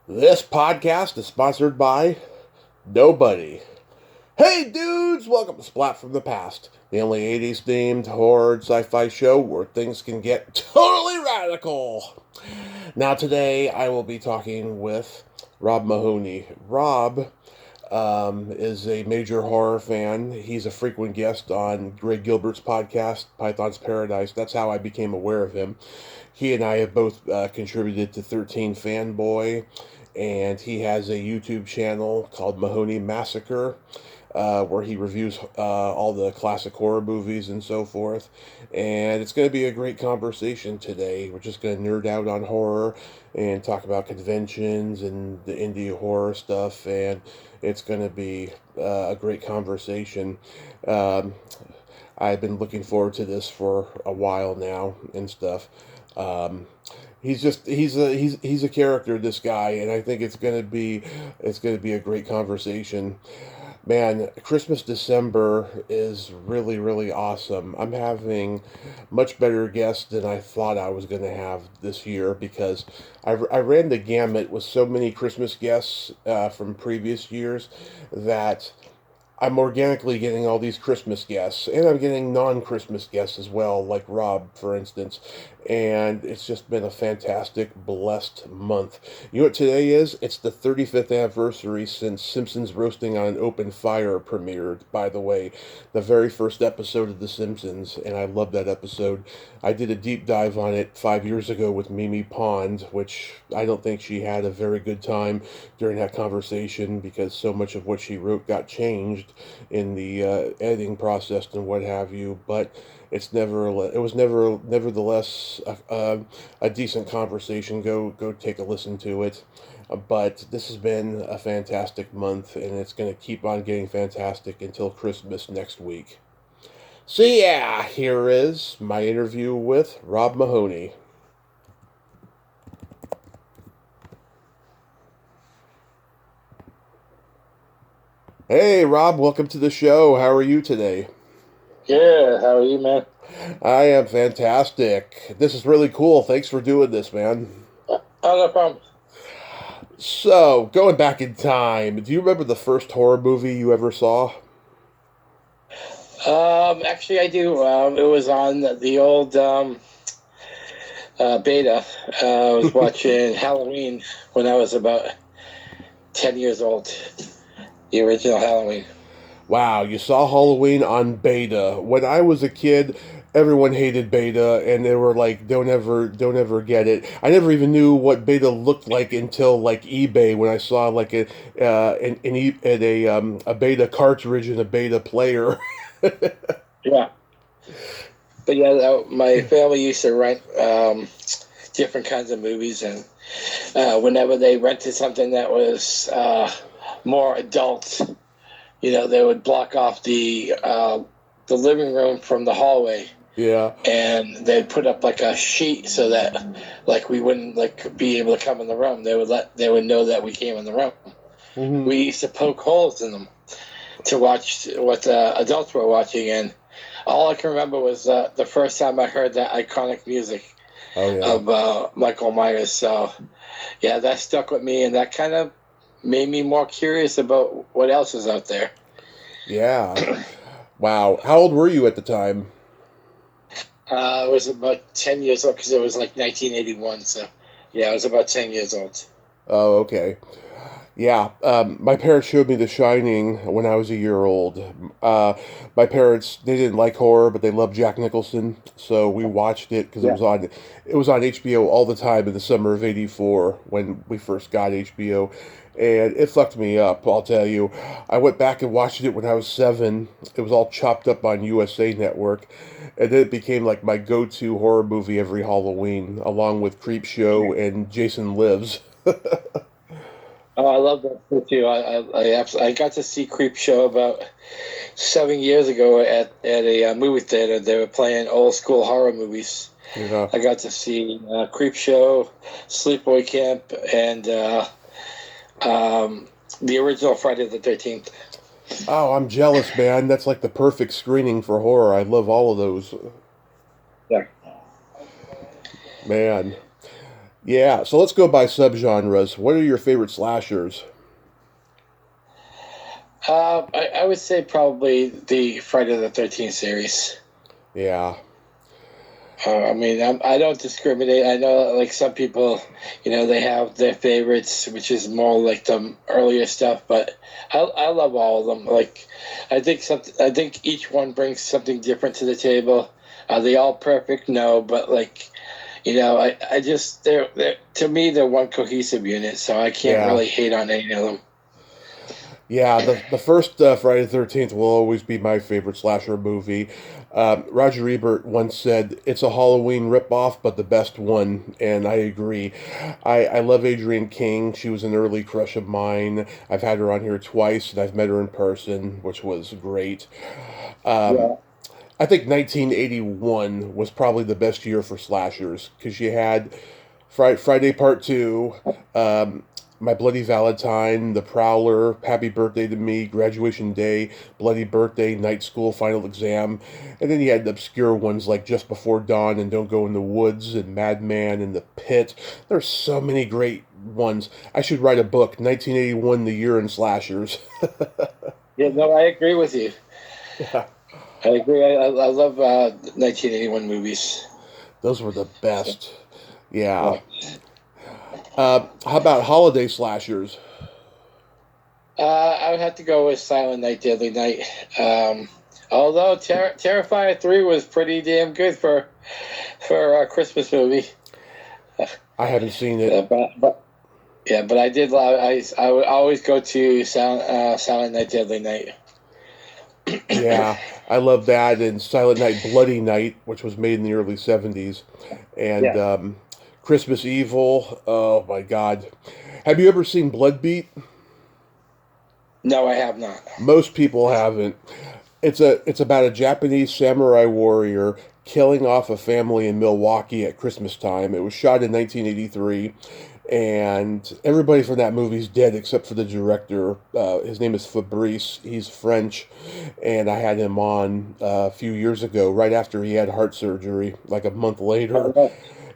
This podcast is sponsored by nobody. Hey dudes, welcome to Splat from the Past, the only 80s themed horror sci-fi show where things can get totally radical. Now today I will be talking with Rob Mahoney. Rob is a major horror fan. He's a frequent guest on Greg Gilbert's podcast, Python's Paradise. That's how I became aware of him. He and I have both contributed to 13 Fanboy, and he has a YouTube channel called Mahoney Massacre, where he reviews all the classic horror movies and so forth. And it's going to be a great conversation today. We're just going to nerd out on horror and talk about conventions and the indie horror stuff, and it's going to be a great conversation. Um, I've been looking forward to this for a while now and stuff. Um, he's a character, this guy, and I think it's gonna be a great conversation. Man, Christmas December is really, really awesome. I'm having much better guests than I thought I was going to have this year because I ran the gamut with so many Christmas guests from previous years that I'm organically getting all these Christmas guests, and I'm getting non-Christmas guests as well, like Rob, for instance. And it's just been a fantastic, blessed month. You know what today is? It's the 35th anniversary since Simpsons Roasting on an Open Fire premiered, by the way. The very first episode of The Simpsons, and I love that episode. I did a deep dive on it 5 years ago with Mimi Pond, which I don't think she had a very good time during that conversation because so much of what she wrote got changed in the editing process and what have you. But it was nevertheless a decent conversation. Go take a listen to it. But this has been a fantastic month, and it's going to keep on getting fantastic until Christmas next week. So yeah, here is my interview with Rob Mahoney. Hey Rob, welcome to the show. How are you today? Yeah, how are you, man? I am fantastic. This is really cool. Thanks for doing this, man. Oh, no problem. So, going back in time, do you remember the first horror movie you ever saw? Actually, I do. It was on the old beta. I was watching Halloween when I was about 10 years old. The original Halloween. Wow, you saw Halloween on beta. When I was a kid, everyone hated beta, and they were like, don't ever get it." I never even knew what beta looked like until like eBay when I saw like a beta cartridge and a beta player. Yeah. But yeah, my family used to rent different kinds of movies, and whenever they rented something that was more adult, they would block off the living room from the hallway, Yeah. and they'd put up like a sheet so that like we wouldn't like be able to come in the room. They would know that we came in the room. Hmm. We used to poke holes in them to watch what the adults were watching, and all I can remember was the first time I heard that iconic music Oh yeah. of Michael Myers. So yeah, that stuck with me, and that kind of made me more curious about what else is out there. Yeah. Wow. How old were you at the time? I was about 10 years old because it was like 1981. So yeah, I was about 10 years old. Oh, okay. Yeah, my parents showed me The Shining when I was a year old. Uh, my parents, they didn't like horror, but they loved Jack Nicholson, so we watched it because Yeah. it was on HBO all the time in the summer of '84 when we first got HBO, and it fucked me up. I'll tell you. I went back and watched it when I was 7. It was all chopped up on USA Network, and then it became like my go-to horror movie every Halloween, along with Creepshow and Jason Lives. Oh, I love that too. I got to see Creep Show about 7 years ago at a movie theater. They were playing old school horror movies. Yeah. I got to see Creep Show, Sleepaway Camp, and the original Friday the 13th. Oh, I'm jealous, man. That's like the perfect screening for horror. I love all of those. Yeah. Man. Yeah, so let's go by subgenres. What are your favorite slashers? I would say probably the Friday the 13th series. Yeah. I mean, I don't discriminate. I know, like some people, they have their favorites, which is more like the earlier stuff. But I love all of them. Like, I think each one brings something different to the table. Are they all perfect? No, but like, I just they're to me they're one cohesive unit, so I can't Yeah. really hate on any of them. Yeah, the first Friday the 13th will always be my favorite slasher movie. Roger Ebert once said, "It's a Halloween ripoff, but the best one," and I agree. I love Adrienne King. She was an early crush of mine. I've had her on here twice, and I've met her in person, which was great. Um, Yeah. I think 1981 was probably the best year for slashers because you had Friday Part 2, um, My Bloody Valentine, The Prowler, Happy Birthday to Me, Graduation Day, Bloody Birthday, Night School, Final Exam. And then you had the obscure ones like Just Before Dawn and Don't Go in the Woods and Madman and The Pit. There's so many great ones. I should write a book, 1981, The Year in Slashers. Yeah, no, I agree with you. Yeah, I agree. I love 1981 movies. those were the So, best. Yeah. yeah. How about holiday slashers? I would have to go with Silent Night, Deadly Night. Although Terrifier 3 was pretty damn good for a Christmas movie. I haven't seen it. But I did love. I would always go to Silent Night, Deadly Night. Yeah, I love that. And Silent Night, Bloody Night, which was made in the early 70s. And Yeah. Christmas Evil. Oh, my God. Have you ever seen Bloodbeat? No, I have not. Most people haven't. It's about a Japanese samurai warrior killing off a family in Milwaukee at Christmas time. It was shot in 1983, and everybody from that movie's dead except for the director. His name is Fabrice. He's French, and I had him on a few years ago, right after he had heart surgery, like a month later.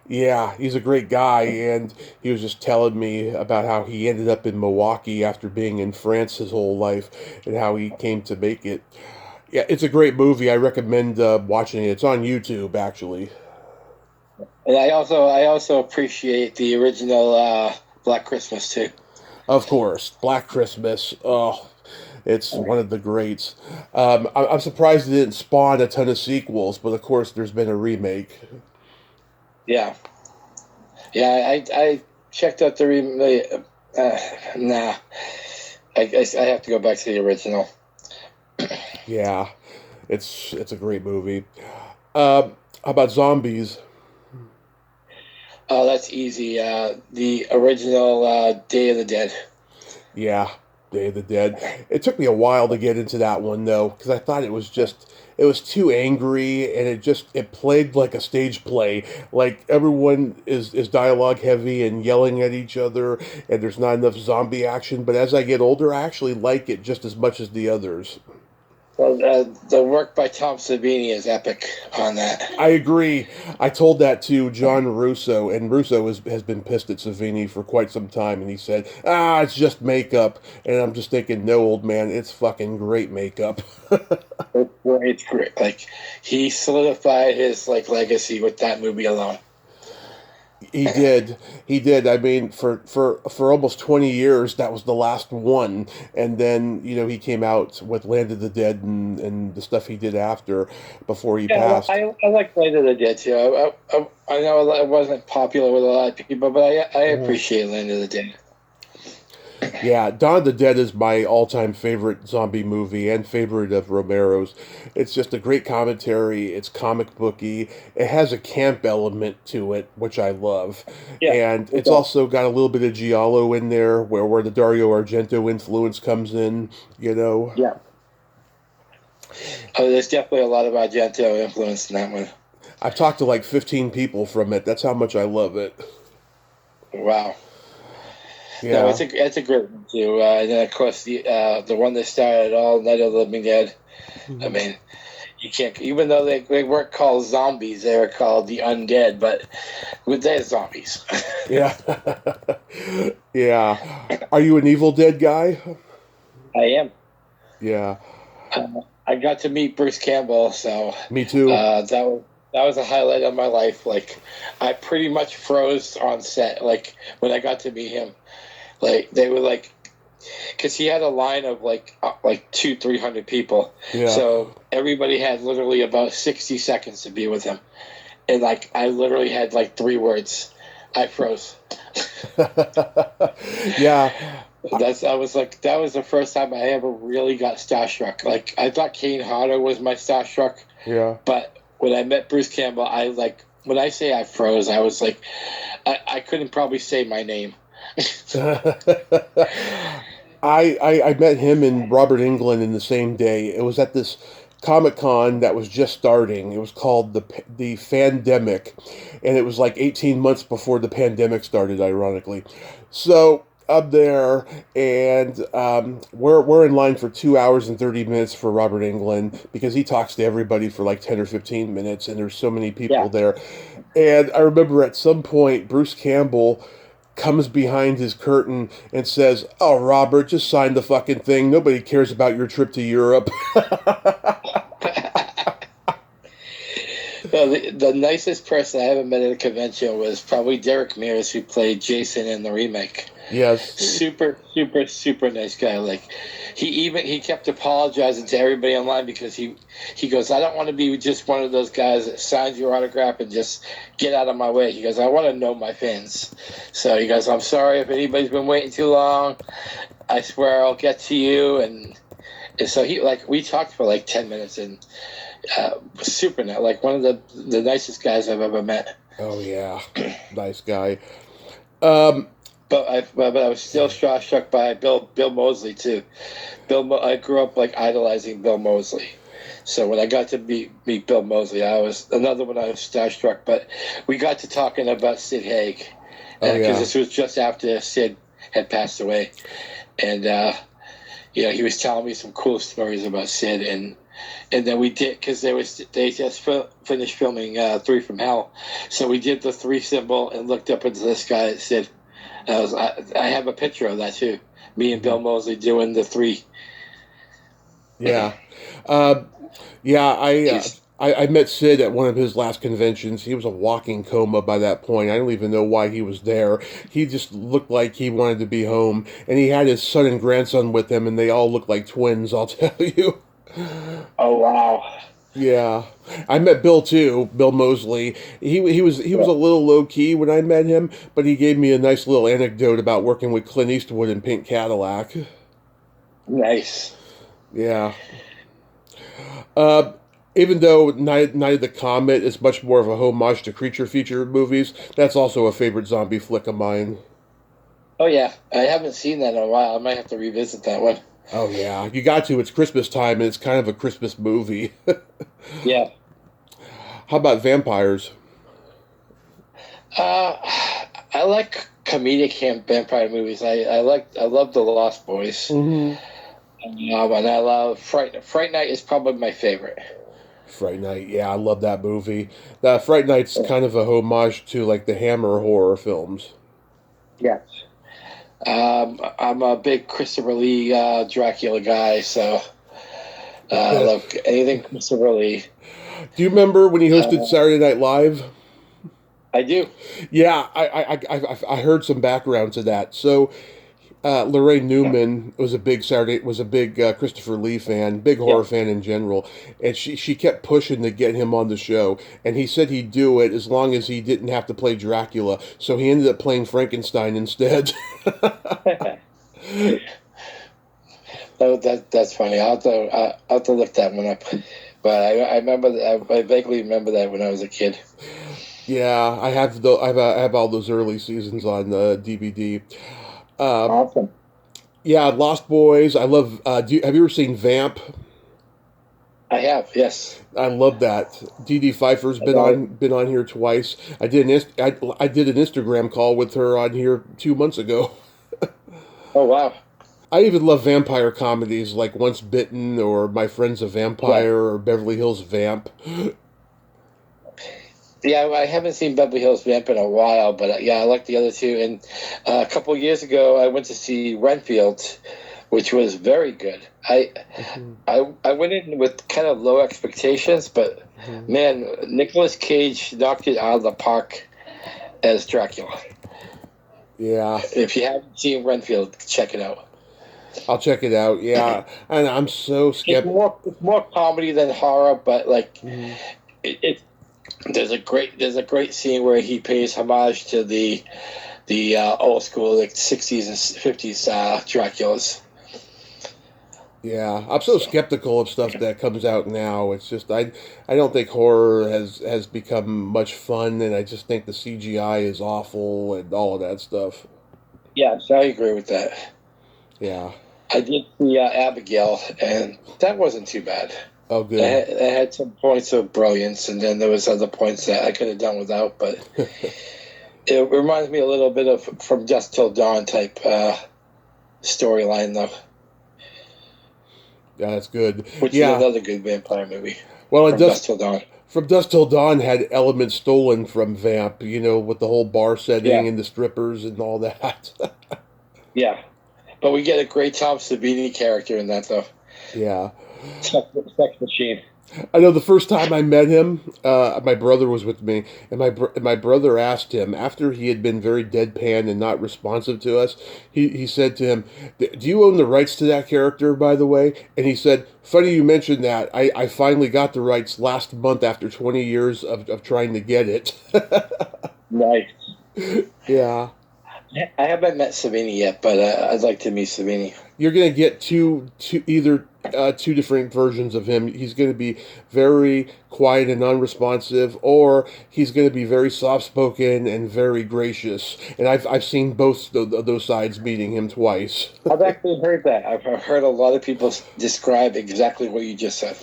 Yeah, he's a great guy, and he was just telling me about how he ended up in Milwaukee after being in France his whole life, and how he came to make it. Yeah, it's a great movie. I recommend watching it. It's on YouTube, actually. And I also appreciate the original Black Christmas too. Of course, Black Christmas. Oh, it's one of the greats. I'm surprised it didn't spawn a ton of sequels, but of course, there's been a remake. Yeah, yeah. I checked out the remake. Nah, I have to go back to the original. Yeah, it's a great movie. How about zombies? Oh, that's easy. The original Day of the Dead. Yeah, Day of the Dead. It took me a while to get into that one though, because I thought it was too angry, and it played like a stage play. Like everyone is dialogue heavy and yelling at each other, and there's not enough zombie action. But as I get older, I actually like it just as much as the others. Well, the work by Tom Savini is epic on that. I agree. I told that to John Russo, and Russo has been pissed at Savini for quite some time, and he said, it's just makeup. And I'm just thinking, no, old man, it's fucking great makeup. It's great. Like he solidified his legacy with that movie alone. He did. He did. I mean, for almost 20 years, that was the last one. And then, he came out with Land of the Dead and the stuff he did after, before he Yeah, passed. I like Land of the Dead too. I know it wasn't popular with a lot of people, but I appreciate Land of the Dead. Yeah, Dawn of the Dead is my all-time favorite zombie movie and favorite of Romero's. It's just a great commentary. It's comic booky. It has a camp element to it, which I love. Yeah, And it's also got a little bit of Giallo in there, where the Dario Argento influence comes in. Yeah. Oh, there's definitely a lot of Argento influence in that one. I've talked to like 15 people from it. That's how much I love it. Wow. Yeah. No, it's a great one too. And then of course the one that started all, Night of the Living Dead. Mm-hmm. I mean, you can't, even though they weren't called zombies, they were called the undead, but they're zombies. Yeah. Yeah. Are you an Evil Dead guy? I am. Yeah. I got to meet Bruce Campbell, so Me too. that was a highlight of my life. Like, I pretty much froze on set. Like when I got to meet him, like they were like, because he had a line of like 200-300 people, Yeah. so everybody had literally about 60 seconds to be with him, and like I literally had like 3 words. I froze. Yeah. I was like, that was the first time I ever really got starstruck. Like I thought Kane Hodder was my starstruck, Yeah. but when I met Bruce Campbell, I like when I say I froze, I was like, I couldn't probably say my name. I met him and Robert Englund in the same day. It was at this Comic Con that was just starting. It was called the Fandemic, and it was like 18 months before the pandemic started, ironically. So up there, and we're in line for 2 hours and 30 minutes for Robert Englund because he talks to everybody for like 10 or 15 minutes, and there's so many people Yeah. there. And I remember at some point Bruce Campbell comes behind his curtain and says, "Oh, Robert, just sign the fucking thing. Nobody cares about your trip to Europe." Well, the nicest person I ever met at a convention was probably Derek Mears, who played Jason in the remake. Yes. Super, super, super nice guy. Like he kept apologizing to everybody online because he goes, I don't want to be just one of those guys that signs your autograph and just get out of my way. He goes, I want to know my fans. So he goes, I'm sorry if anybody's been waiting too long. I swear I'll get to you. And so we talked for like 10 minutes and super nice, like one of the nicest guys I've ever met. Oh yeah, nice guy. Um, But I was still struck by Bill Moseley too. I grew up like idolizing Bill Moseley. So when I got to meet Bill Moseley, I was another one I was starstruck. But we got to talking about Sid Haig because this was just after Sid had passed away, and he was telling me some cool stories about Sid, and then we did because they just finished filming Three from Hell, so we did the 3 symbol and looked up into the sky and said. I have a picture of that too. Me and Bill Moseley doing the 3. Yeah, yeah. I met Sid at one of his last conventions. He was a walking coma by that point. I don't even know why he was there. He just looked like he wanted to be home, and he had his son and grandson with him, and they all looked like twins. I'll tell you. Oh wow! Yeah, I met Bill too. Bill Moseley. He was a little low key when I met him, but he gave me a nice little anecdote about working with Clint Eastwood in Pink Cadillac. Nice. Yeah. Uh, Even though Night of the Comet is much more of a homage to creature feature movies, that's also a favorite zombie flick of mine. Oh yeah, I haven't seen that in a while. I might have to revisit that one. Oh yeah, you got to. It's Christmas time, and it's kind of a Christmas movie. Yeah. How about vampires? Uh, I like comedic vampire movies. I love The Lost Boys. Mm-hmm. And I love Fright Night is probably my favorite. Fright Night, yeah, I love that movie. That Fright Night's kind of a homage to like the Hammer horror films. Yes. I'm a big Christopher Lee Dracula guy, so I love anything Christopher Lee. Do you remember when he hosted Saturday Night Live? I do. Yeah, I heard some background to that. So Lorraine Newman was a big Christopher Lee fan, big horror fan in general, and she kept pushing to get him on the show, and he said he'd do it as long as he didn't have to play Dracula. So he ended up playing Frankenstein instead. Oh, that's funny. I'll have to look that one up. But I remember I vaguely remember that when I was a kid. Yeah, I have all those early seasons on DVD. Awesome. Yeah, Lost Boys. I love. Have you ever seen Vamp? I have, yes. I love that. Dee Pfeiffer's been on here twice. I did an Instagram call with her on here 2 months ago. Oh wow. I even love vampire comedies like Once Bitten or My Friend's a Vampire or Beverly Hills Vamp. Yeah, I haven't seen Beverly Hills Vamp in a while, but yeah, I like the other two. And a couple of years ago, I went to see Renfield, which was very good. Mm-hmm. I went in with kind of low expectations, but Mm-hmm. man, Nicolas Cage knocked it out of the park as Dracula. Yeah, If you haven't seen Renfield, check it out. I'll check it out. Yeah, and I'm so skeptical. It's more comedy than horror, but like Mm-hmm. it there's a great scene where he pays homage to the old school like 60s and 50s Draculas. Yeah, I'm so So skeptical of stuff that comes out now. It's just I don't think horror has become much fun, and I just think the CGI is awful and all of that stuff. yes, I agree with that. Yeah. I did see Abigail, and that wasn't too bad. Oh, good. It had some points of brilliance, and then there was other points that I could have done without. But it reminds me a little bit of From Dusk Till Dawn type storyline, though, Yeah, that's good. which is Yeah. another good vampire movie. Well, it From does. Dusk Till Dawn. From Dusk Till Dawn had elements stolen from Vamp, with the whole bar setting Yeah, and the strippers and all that. yeah. But we get a great Tom Savini character in that, though. Yeah. Sex machine. I know the first time I met him, my brother was with me, and my brother asked him after he had been very deadpan and not responsive to us. He said to him, "Do you own the rights to that character, by the way?" And he said, "Funny you mentioned that. I finally got the rights last month after 20 years of trying to get it." Nice. Yeah. I haven't met Savini yet, but I'd like to meet Savini. You're gonna get either two different versions of him. He's gonna be very quiet and unresponsive, or he's gonna be very soft spoken and very gracious. And I've seen both those sides meeting him twice. I've actually heard that. I've heard a lot of people describe exactly what you just said.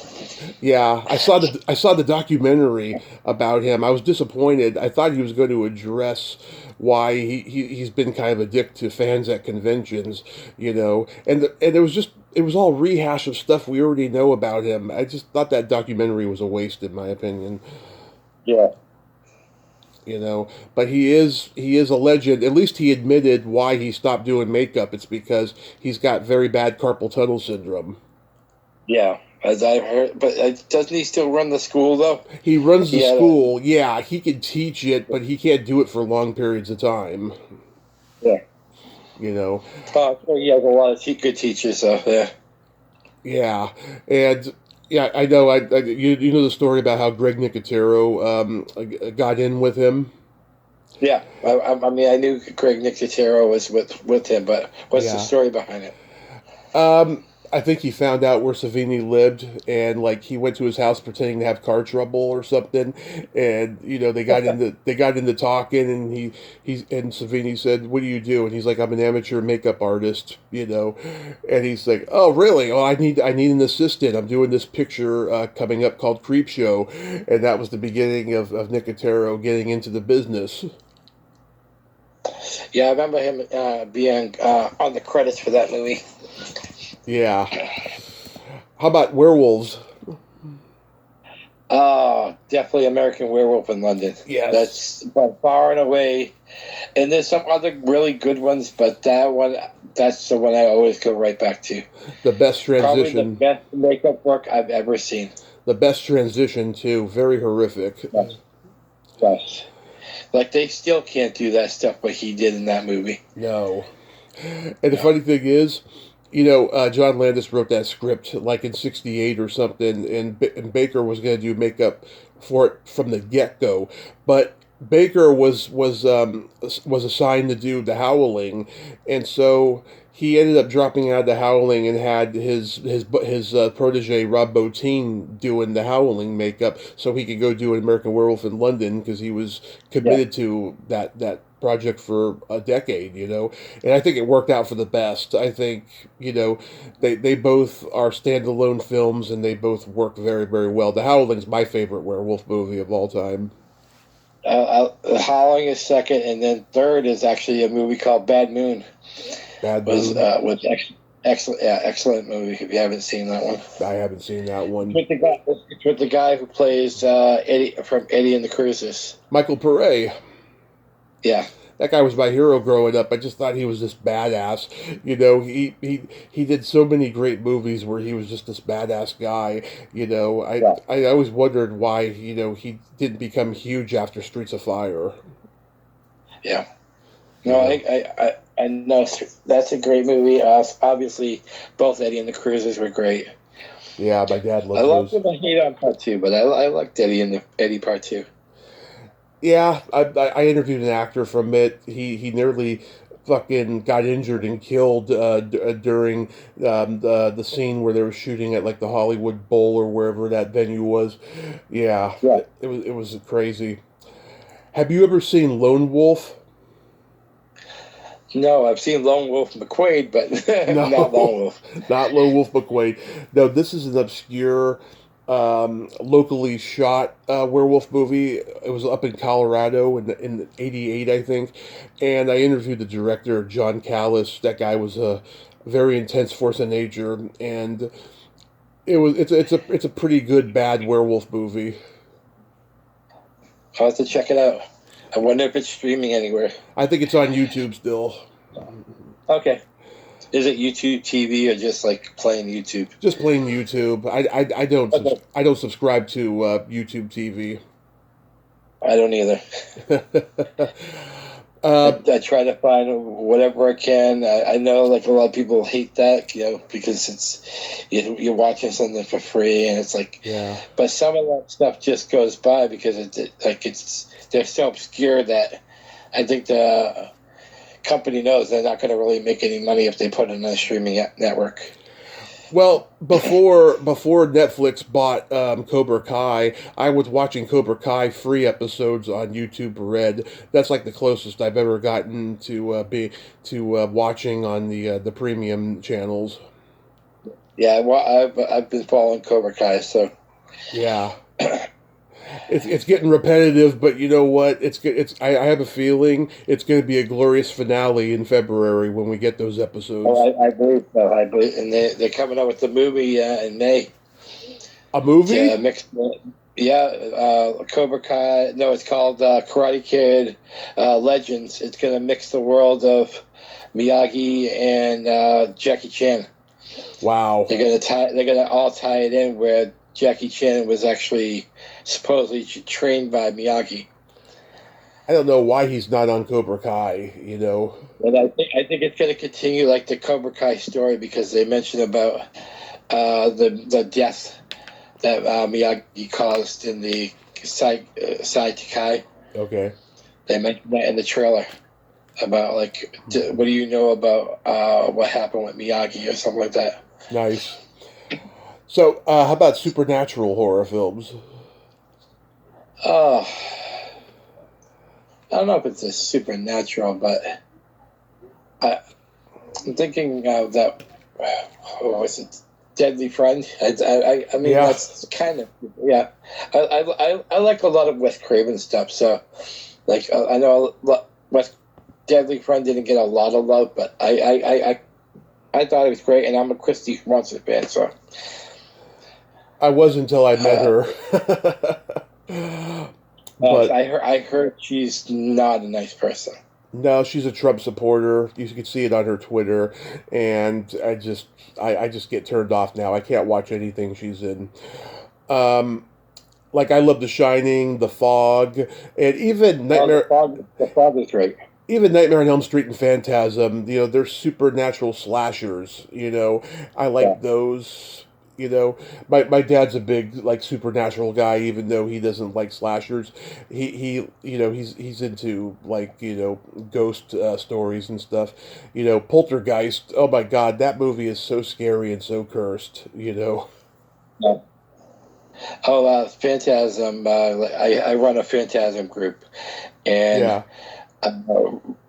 Yeah, I saw the documentary about him. I was disappointed. I thought he was going to address why he's been kind of a dick to fans at conventions, and it was all rehash of stuff we already know about him. I just thought that documentary was a waste, in my opinion. Yeah. But he is a legend. At least he admitted why he stopped doing makeup. It's because he's got very bad carpal tunnel syndrome. Yeah, as I've heard. But doesn't he still run the school, though? He runs the Yeah. school. Yeah, he can teach it, but he can't do it for long periods of time. Yeah. You know. He has a lot of good teachers, so yeah. Yeah, and yeah, I know. You know the story about how Greg Nicotero got in with him. Yeah, I mean, I knew Craig Nicotero was with him, but what's the Yeah. story behind it? I think he found out where Savini lived, and like he went to his house pretending to have car trouble or something, and they got into talking, and and Savini said, "What do you do?" And he's like, "I'm an amateur makeup artist," and he's like, "Oh, really? Oh, I need an assistant. I'm doing this picture coming up called Creep Show," and that was the beginning of Nicotero getting into the business. Yeah, I remember him being on the credits for that movie. Yeah. How about werewolves? Definitely American Werewolf in London. Yes. That's by far and away. And there's some other really good ones, but that's the one I always go right back to. The best Probably the transition. best makeup work I've ever seen. The best transition too. Very horrific. Yes. Yes. Like, they still can't do that stuff what he did in that movie. No. And the funny thing is, John Landis wrote that script like in '68 or something, and Baker was going to do makeup for it from the get go, but Baker was assigned to do The Howling, and so he ended up dropping out of The Howling and had his protege Rob Bottin doing The Howling makeup, so he could go do an American Werewolf in London because he was committed to that project for a decade, and I think it worked out for the best. I think, they both are standalone films and they both work very, very well. The Howling's my favorite werewolf movie of all time. Howling is second, and then third is actually a movie called Bad Moon. Bad Moon. Was excellent movie. If you haven't seen that one, I haven't seen that one. It's with the guy who plays Eddie from Eddie and the Cruisers. Michael Pare. Yeah. That guy was my hero growing up. I just thought he was this badass. You know, he did so many great movies where he was just this badass guy. You know, I always wondered why, you know, he didn't become huge after Streets of Fire. Yeah. No, I know that's a great movie. Obviously, both Eddie and the Cruisers were great. Yeah, my dad loved those. I loved him and hate on part 2, but I liked Eddie and Eddie part 2. Yeah, I interviewed an actor from it. He nearly fucking got injured and killed during the scene where they were shooting at like the Hollywood Bowl or wherever that venue was. Yeah. It was crazy. Have you ever seen Lone Wolf? No, I've seen Lone Wolf McQuade, but No, not Lone Wolf. Not Lone Wolf McQuade. No, this is an obscure, locally shot werewolf movie. It was up in Colorado in '88, I think. And I interviewed the director, John Callis. That guy was a very intense force of nature, and it's a pretty good bad werewolf movie. I'll have to check it out. I wonder if it's streaming anywhere. I think it's on YouTube still. Okay. Is it YouTube TV or just like plain YouTube? Just plain YouTube. I don't subscribe to YouTube TV. I don't either. I try to find whatever I can. I know like a lot of people hate that, you know, because it's you're watching something for free and it's like, yeah. But some of that stuff just goes by because they're so obscure that I think the company knows they're not going to really make any money if they put it on a streaming network. Well, before Netflix bought Cobra Kai, I was watching Cobra Kai free episodes on YouTube Red. That's like the closest I've ever gotten to watching on the premium channels. Yeah, well, I've been following Cobra Kai, so yeah. It's getting repetitive, but you know what? I have a feeling it's going to be a glorious finale in February when we get those episodes. Oh, I believe so. And they're coming out with the movie in May. A movie? Cobra Kai. No, it's called Karate Kid Legends. It's going to mix the world of Miyagi and Jackie Chan. Wow. They're going to all tie it in where Jackie Chan was actually supposedly trained by Miyagi. I don't know why he's not on Cobra Kai, you know. But I think it's going to continue like the Cobra Kai story because they mentioned about the death that Miyagi caused in the Side to Kai. Okay. They mentioned that in the trailer about like what do you know about what happened with Miyagi or something like that. Nice. So, how about supernatural horror films? I don't know if it's a supernatural, but I'm thinking of that. Was it Deadly Friend? I mean, yeah. That's kind of I like a lot of Wes Craven stuff. So, like, I know Wes Deadly Friend didn't get a lot of love, but I thought it was great, and I'm a Christy Swanson fan, so. I was until I met her. But I heard she's not a nice person. No, she's a Trump supporter. You can see it on her Twitter, and I just get turned off now. I can't watch anything she's in. Like I love The Shining, The Fog, and even Nightmare. The Fog is great. Even Nightmare on Elm Street and Phantasm. You know, they're supernatural slashers. You know, I like those. You know, my dad's a big like supernatural guy, even though he doesn't like slashers. He you know he's into like you know ghost stories and stuff. You know, Poltergeist. Oh my God, that movie is so scary and so cursed. You know. Yeah. Oh, Phantasm. I run a Phantasm group, and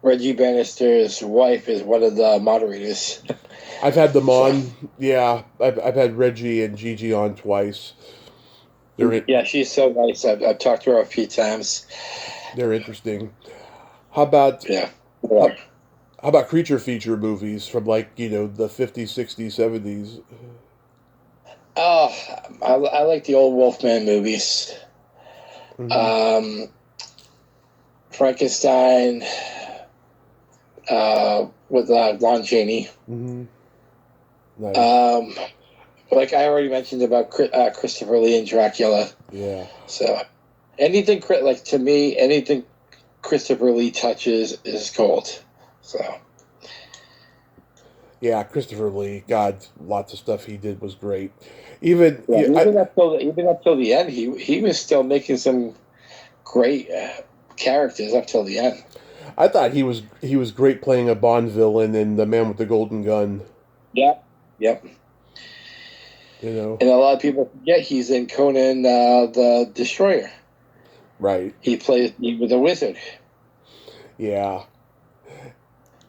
Reggie Bannister's wife is one of the moderators. I've had them on. Yeah, I've had Reggie and Gigi on twice. Yeah, she's so nice. I've talked to her a few times. They're interesting. How about How about creature feature movies from like the 50s, 60s, 70s? Oh, I like the old Wolfman movies. Mm-hmm. Um, Frankenstein with Lon Chaney. Mm-hmm. Nice. Um, like I already mentioned about Christopher Lee and Dracula. Yeah. So anything like to me, anything Christopher Lee touches is gold. So Yeah, Christopher Lee. God, lots of stuff he did was great. Even yeah, even up till the end, he was still making some great characters up till the end. I thought he was great playing a Bond villain in The Man with the Golden Gun. Yep. Yep. You know. And a lot of people forget he's in Conan the Destroyer. Right. He was a wizard. Yeah.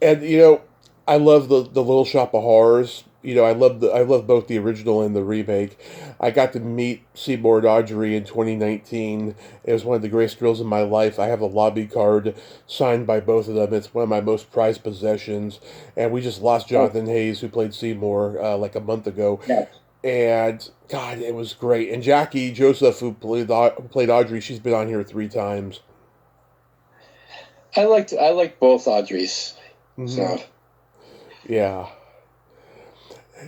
And I love the Little Shop of Horrors. I love both the original and the remake. I got to meet Seymour and Audrey in 2019. It was one of the greatest thrills of my life. I have a lobby card signed by both of them. It's one of my most prized possessions. And we just lost Jonathan Hayes, who played Seymour, like a month ago. Yes. And God, it was great. And Jackie Joseph, who played Audrey, she's been on here 3 times. I liked both Audreys. Hmm. So Yeah.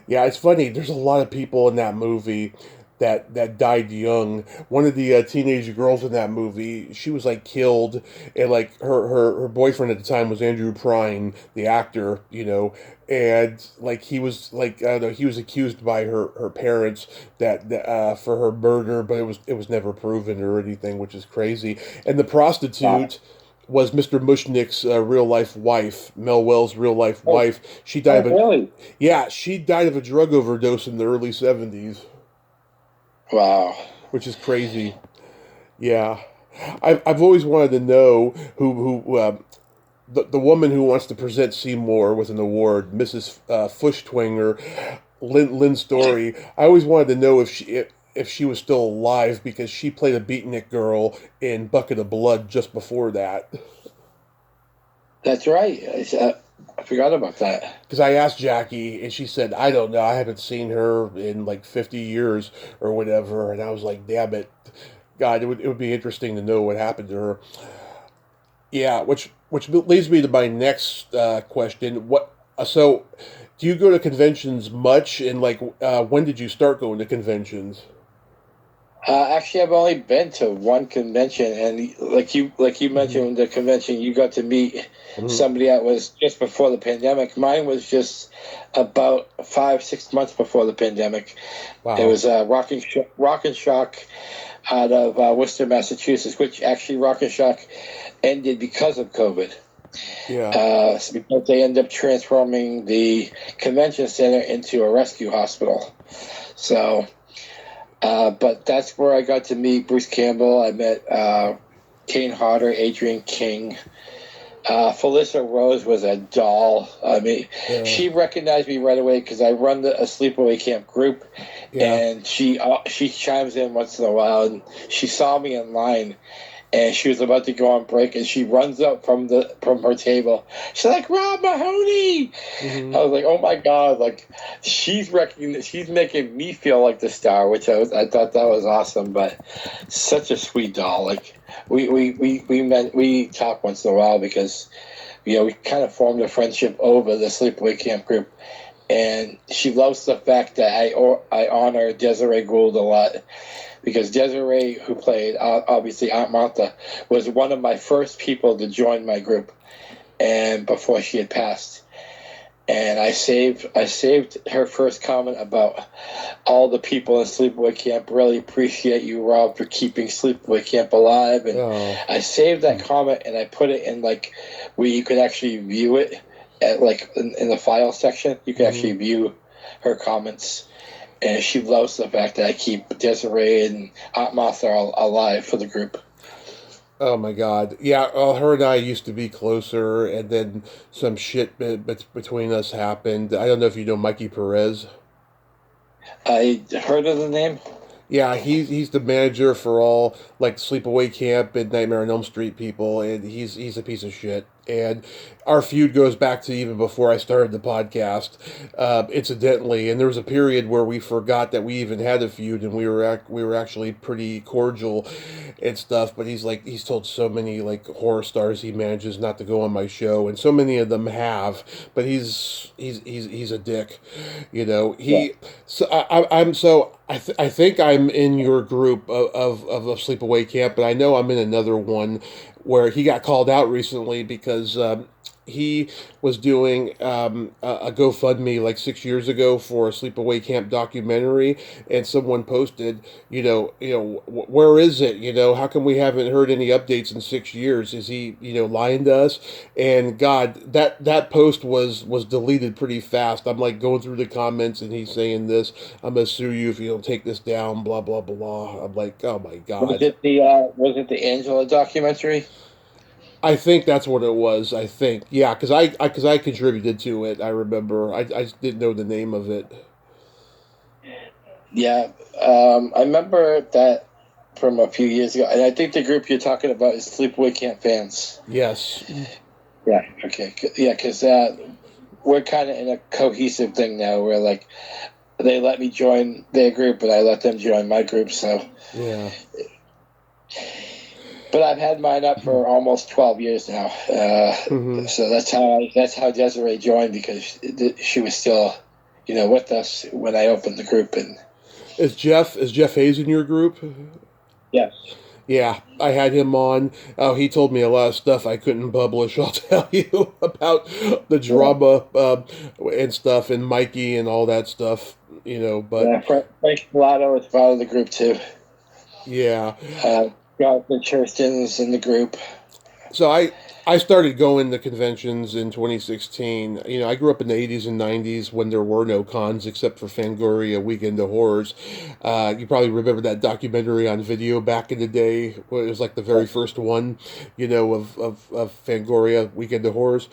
Yeah, it's funny. There's a lot of people in that movie that died young. One of the teenage girls in that movie, she was like killed, and like her boyfriend at the time was Andrew Prine, the actor, and like he was like I don't know, he was accused by her parents that for her murder, but it was never proven or anything, which is crazy. And the prostitute was Mr. Mushnick's real life wife, Mel Wells' real life oh, wife. She died of a really? Yeah, she died of a drug overdose in the early 70s, Wow. which is crazy. Yeah. I've always wanted to know the woman who wants to present Seymour with an award, Mrs. Fuschtwinger, Lynn Story. I always wanted to know if she was still alive because she played a beatnik girl in Bucket of Blood just before that. That's right. I forgot about that. Because I asked Jackie, and she said, I don't know. I haven't seen her in like 50 years or whatever. And I was like, damn it. God, it would be interesting to know what happened to her. Yeah, which leads me to my next question. So, do you go to conventions much? And like, when did you start going to conventions? Actually, I've only been to one convention, and like you Hmm. mentioned, the convention you got to meet Hmm. somebody that was just before the pandemic. Mine was just about 5 6 months before the pandemic. It Wow. was Rock and Shock out of Worcester, Massachusetts, which actually Rock and Shock ended because of COVID. Yeah. Because they ended up transforming the convention center into a rescue hospital. So. But that's where I got to meet Bruce Campbell. I met Kane Hodder, Adrian King. Felissa Rose was a doll. I mean, Yeah. she recognized me right away because I run a sleepaway camp group, Yeah. and she chimes in once in a while. And she saw me in line, and she was about to go on break, and she runs up from her table. She's like, "Rob Mahoney!" Hmm. I was like, "Oh my god!" Like, she's making me feel like the star, which I thought that was awesome. But such a sweet doll. Like, we talk once in a while because we kind of formed a friendship over the sleepaway camp group. And she loves the fact that I honor Desiree Gould a lot because Desiree, who played obviously Aunt Martha, was one of my first people to join my group, and before she had passed. And I saved her first comment about all the people in Sleepaway Camp really appreciate you, Rob, for keeping Sleepaway Camp alive. And Oh. I saved that comment and I put it in like where you could actually view it at like in the file section. You can Hmm. actually view her comments. And she loves the fact that I keep Desiree and Aunt Martha alive for the group. Oh my God. Yeah, well, her and I used to be closer, and then some shit between us happened. I don't know if you know Mikey Perez. I heard of the name. Yeah, he's the manager for all like Sleepaway Camp and Nightmare on Elm Street people, and he's a piece of shit. And our feud goes back to even before I started the podcast, incidentally. And there was a period where we forgot that we even had a feud, and we were actually pretty cordial and stuff. But he's told so many like horror stars he manages not to go on my show, and so many of them have. But he's a dick, you know. So I think I'm in your group of sleepaway camp, but I know I'm in another one where he got called out recently because he was doing a GoFundMe like 6 years ago for a sleepaway camp documentary, and someone posted, where is it? You know, how come we haven't heard any updates in 6 years? Is he, lying to us? And God, that post was deleted pretty fast. I'm like going through the comments, and he's saying this: "I'm gonna sue you if you don't take this down." Blah blah blah. I'm like, oh my God. Was it the Angela documentary? I think that's what it was. I think, yeah, because I contributed to it. I remember. I just didn't know the name of it. Yeah, I remember that from a few years ago, and I think the group you're talking about is Sleepaway Camp fans. Yes. Yeah. Okay. Yeah, because we're kind of in a cohesive thing now, where like they let me join their group, and I let them join my group. So yeah. But I've had mine up for almost 12 years now. So that's how Desiree joined, because she was still, with us when I opened the group. And is Jeff Hayes in your group? Yes. Yeah, I had him on. Oh, he told me a lot of stuff I couldn't publish. I'll tell you about the drama and stuff, and Mikey and all that stuff. But Frank Pilato is part of the group too. Yeah. Jonathan Churston's in the group. So I started going to conventions in 2016. I grew up in the 80s and 90s when there were no cons except for Fangoria Weekend of Horrors. You probably remember that documentary on video back in the day. It was like the very first one, of Fangoria Weekend of Horrors.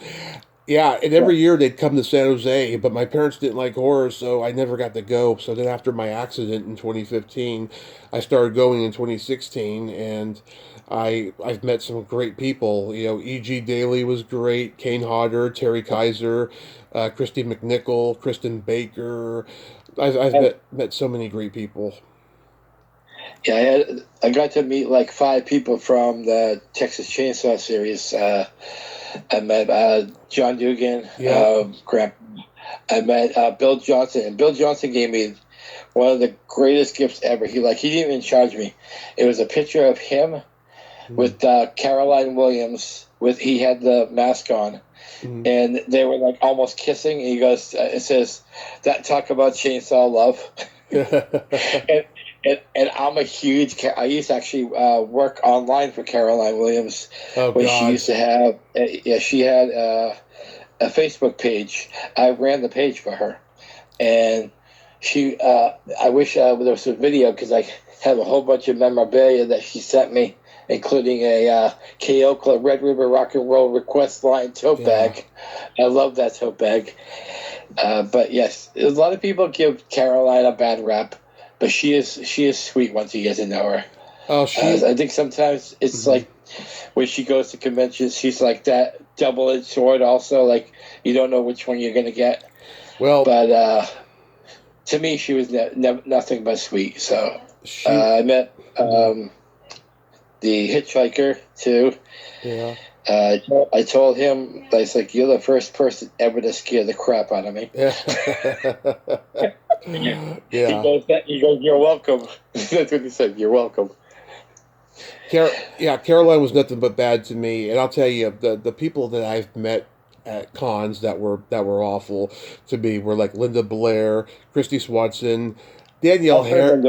Yeah, and every year they'd come to San Jose, but my parents didn't like horror, so I never got to go. So then after my accident in 2015, I started going in 2016, and I've met some great people. E.G. Daly was great, Kane Hodder, Terry Kaiser, Christy McNichol, Kristen Baker. I've met so many great people. Yeah, I got to meet like 5 people from the Texas Chainsaw series. I met John Dugan, Grandpa. I met Bill Johnson, and Bill Johnson gave me one of the greatest gifts ever. He didn't even charge me. It was a picture of him with Caroline Williams. He had the mask on, and they were like almost kissing. And he goes, "It says that talk about chainsaw love." And I'm a huge. I used to actually work online for Caroline Williams when she used to have. She had a Facebook page. I ran the page for her, and she. I wish there was a video, because I have a whole bunch of memorabilia that she sent me, including a KO Club Red River Rock and Roll request line tote bag. I love that tote bag. But yes, a lot of people give Caroline a bad rap. But she is sweet once you get to know her. Oh, I think sometimes it's like when she goes to conventions, she's like that double-edged sword. Also, like you don't know which one you're gonna get. Well, but to me, she was nothing but sweet. So I met the hitchhiker too. Yeah. I told him, I was like, "You're the first person ever to scare the crap out of me." Yeah. He goes, "You're welcome." That's what he said. "You're welcome." Caroline was nothing but bad to me, and I'll tell you, the people that I've met at cons that were awful to me were like Linda Blair, Christy Swanson, Danielle Harris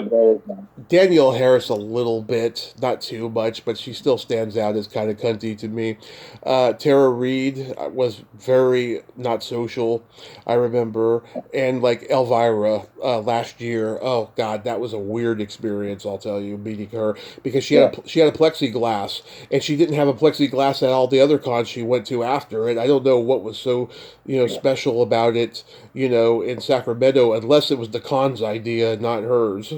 a little bit, not too much, but she still stands out as kind of cunty to me. Tara Reid was very not social, I remember, and like Elvira last year. Oh God, that was a weird experience. I'll tell you, meeting her, because she had a plexiglass, and she didn't have a plexiglass at all the other cons she went to after it. I don't know what was so special about it, in Sacramento, unless it was the con's idea, not hers.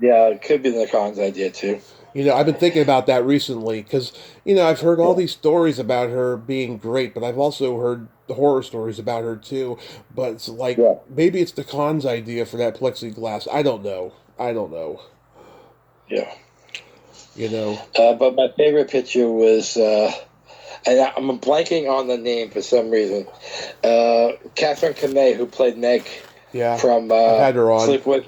Yeah, it could be the con's idea too. I've been thinking about that recently because, I've heard all Yeah. these stories about her being great, but I've also heard horror stories about her too. But it's like, Yeah. maybe it's the con's idea for that plexiglass. I don't know. I don't know. Yeah. You know? But my favorite picture was, and I'm blanking on the name for some reason. Catherine Kame, who played Meg Yeah. from I've had her on. Sleep With.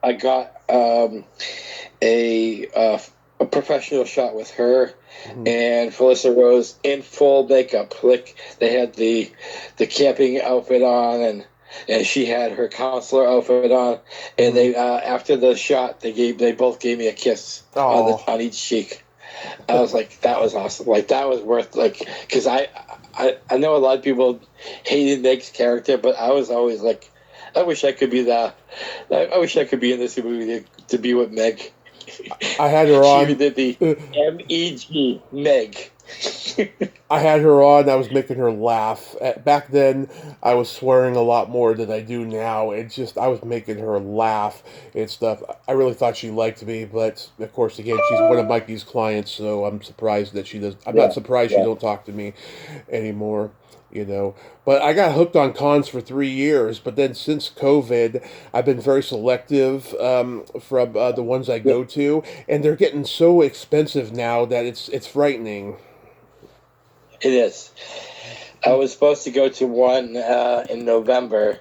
I got a uh, a professional shot with her Mhm. and Felissa Rose in full makeup. Like they had the camping outfit on, and she had her counselor outfit on. And Mhm. they after the shot, they both gave me a kiss Oh. on each cheek. I was like, that was awesome. Like that was worth because I know a lot of people hated Meg's character, but I was always like, I wish I could be that. I wish I could be in this movie to be with Meg. I had her She even on. did the MEG Meg. I had her on. I was making her laugh. Back then, I was swearing a lot more than I do now. I was making her laugh and stuff. I really thought she liked me, but of course, again, she's one of Mikey's clients, so I'm surprised that she does. I'm not Yeah, surprised she yeah, don't talk to me anymore. You know, but I got hooked on cons for 3 years. But then since COVID, I've been very selective from the ones I yeah. go to, and they're getting so expensive now that it's frightening. It is. I was supposed to go to one in November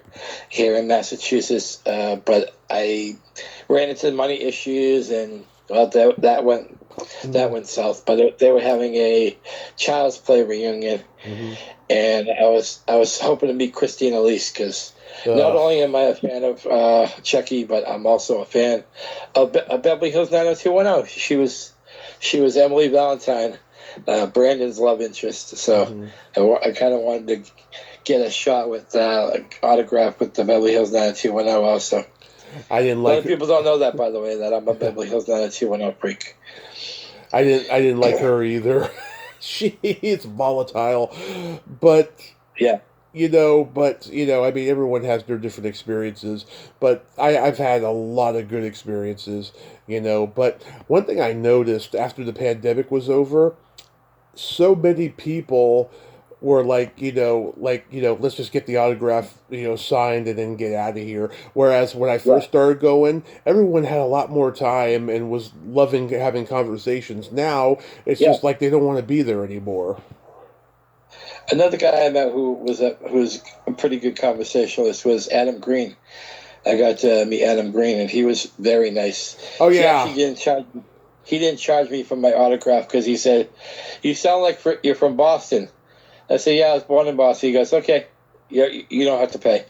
here in Massachusetts, but I ran into money issues, and well, that Mm-hmm. went south. But they were having a Child's Play reunion, Mm-hmm. and I was hoping to meet Christine Elise because not Ugh. only am I a fan of Chucky, but I'm also a fan of Beverly Hills 90210. She was Emily Valentine, Brandon's love interest. So Mm-hmm. I kind of wanted to get a shot with autograph with the Beverly Hills 90210 also. I didn't A lot like of people don't know that, by the way, that I'm a Beverly Hills 90210 freak. I didn't like her either. She's volatile, but Yeah, I mean, everyone has their different experiences. But I've had a lot of good experiences. But one thing I noticed after the pandemic was over, so many people were like, let's just get the autograph, signed and then get out of here. Whereas when I yeah, first started going, everyone had a lot more time and was loving having conversations. Now it's yeah. just like they don't want to be there anymore. Another guy I met who was a pretty good conversationalist was Adam Green. I got to meet Adam Green, and he was very nice. Oh He actually yeah. didn't charge me for my autograph because he said, "You sound like you're from Boston." I said, "Yeah, I was born in Boston." He goes, "Okay, you don't have to pay."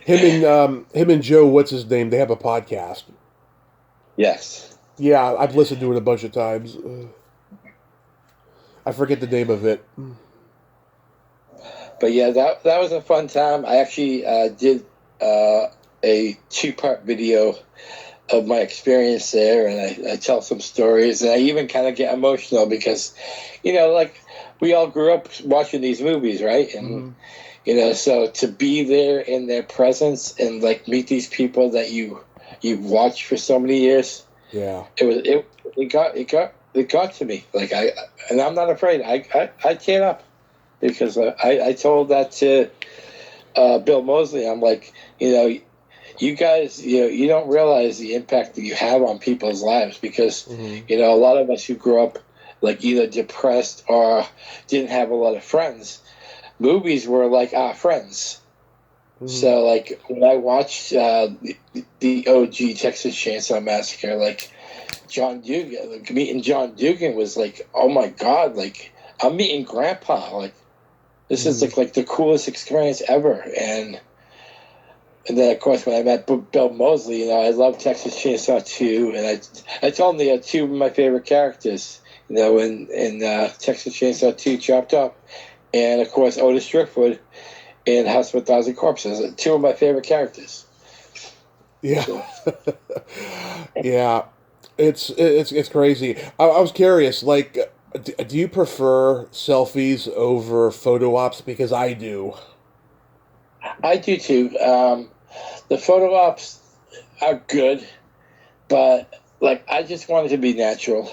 him and Joe, what's his name? They have a podcast. Yes, Yeah, I've listened to it a bunch of times. I forget the name of it. but yeah, that was a fun time. I actually did a 2-part video of my experience there, and I tell some stories, and I even kind of get emotional because, like we all grew up watching these movies, right? And Hmm. so to be there in their presence and like meet these people that you've watched for so many years, Yeah. it got to me. Like and I'm not afraid. I teared up because I told that to Bill Mosley. I'm like, you guys, you don't realize the impact that you have on people's lives because, Hmm. a lot of us who grew up like either depressed or didn't have a lot of friends, movies were like our friends. Hmm. So like when I watched the OG Texas Chainsaw Massacre, like John Dugan, like, meeting John Dugan was like, oh my god, like I'm meeting Grandpa, like this is Hmm. like the coolest experience ever, and then, of course, when I met Bill Mosley, I love Texas Chainsaw 2, and I told him they had two of my favorite characters, in Texas Chainsaw 2, Chopped Up, and, of course, Otis Driftwood in House of a Thousand Corpses, two of my favorite characters. Yeah. So, Yeah. It's crazy. I was curious, like, do you prefer selfies over photo ops? Because I do. I do too. The photo ops are good, but like I just wanted to be natural.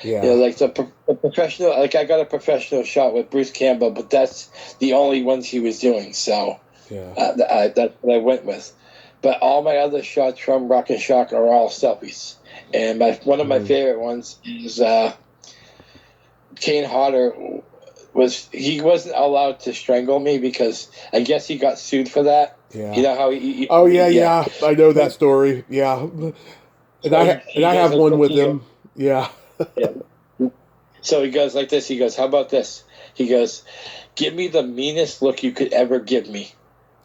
Yeah. You know, like the professional. Like I got a professional shot with Bruce Campbell, but that's the only ones he was doing. So Yeah. that's what I went with. But all my other shots from Rock and Shock are all selfies. And one of my favorite ones is Kane Hodder. He wasn't allowed to strangle me because I guess he got sued for that. Yeah. You know how yeah. I know that story. Yeah. And I have one with him. Yeah. Yeah. So he goes like this. He goes, "How about this?" He goes, "Give me the meanest look you could ever give me."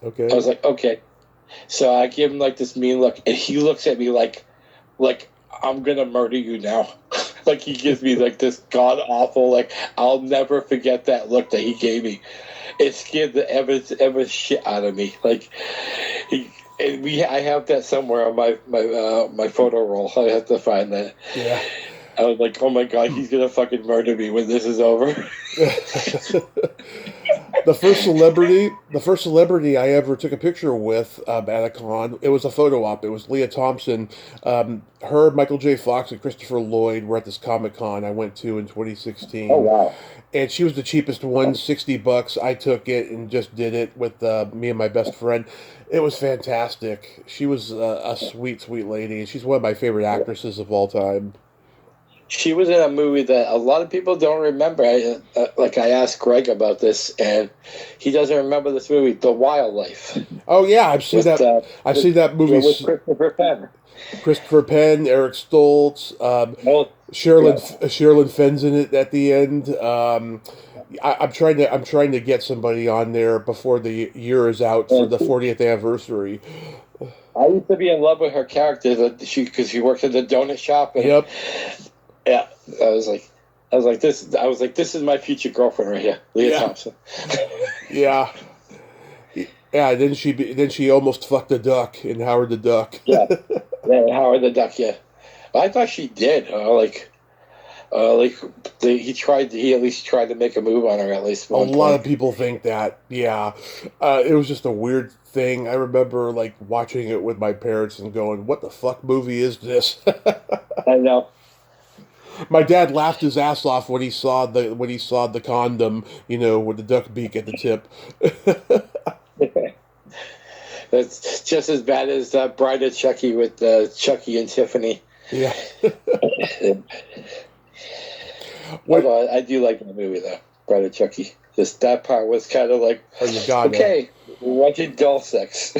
Okay. I was like, "Okay." So I give him like this mean look, and he looks at me like I'm gonna murder you now. Like he gives me like this god awful, like I'll never forget that look that he gave me. It scared the ever shit out of me. Like I have that somewhere on my photo roll. I have to find that. Yeah. I was like, oh my god, he's gonna fucking murder me when this is over. The first celebrity I ever took a picture with at a con, it was a photo op. It was Leah Thompson. Her, Michael J. Fox, and Christopher Lloyd were at this Comic Con I went to in 2016. Oh wow! And she was the cheapest one, $60. I took it and just did it with me and my best friend. It was fantastic. She was a sweet, sweet lady. She's one of my favorite actresses of all time. She was in a movie that a lot of people don't remember. I asked Greg about this, and he doesn't remember this movie, The Wildlife. Oh yeah, I've seen that. I've seen that movie with Christopher Penn. Christopher Penn, Eric Stoltz, Sherilyn Fenn's in it at the end. I'm trying to get somebody on there before the year is out for the 40th anniversary. I used to be in love with her character because she worked at the donut shop. And, yep. Yeah, I was like this is my future girlfriend right here, Leah Thompson. Yeah. Yeah, then she almost fucked a duck in Howard the Duck. Yeah, Howard the Duck. Yeah, I thought she did. He at least tried to make a move on her at least. A lot of people think that. Yeah, it was just a weird thing. I remember like watching it with my parents and going, "What the fuck movie is this?" I know. My dad laughed his ass off when he saw the condom, with the duck beak at the tip. That's just as bad as Bride of Chucky with Chucky and Tiffany. Yeah. Although I do like that movie though, Bride of Chucky. Just that part was kind of like, okay, what did doll sex?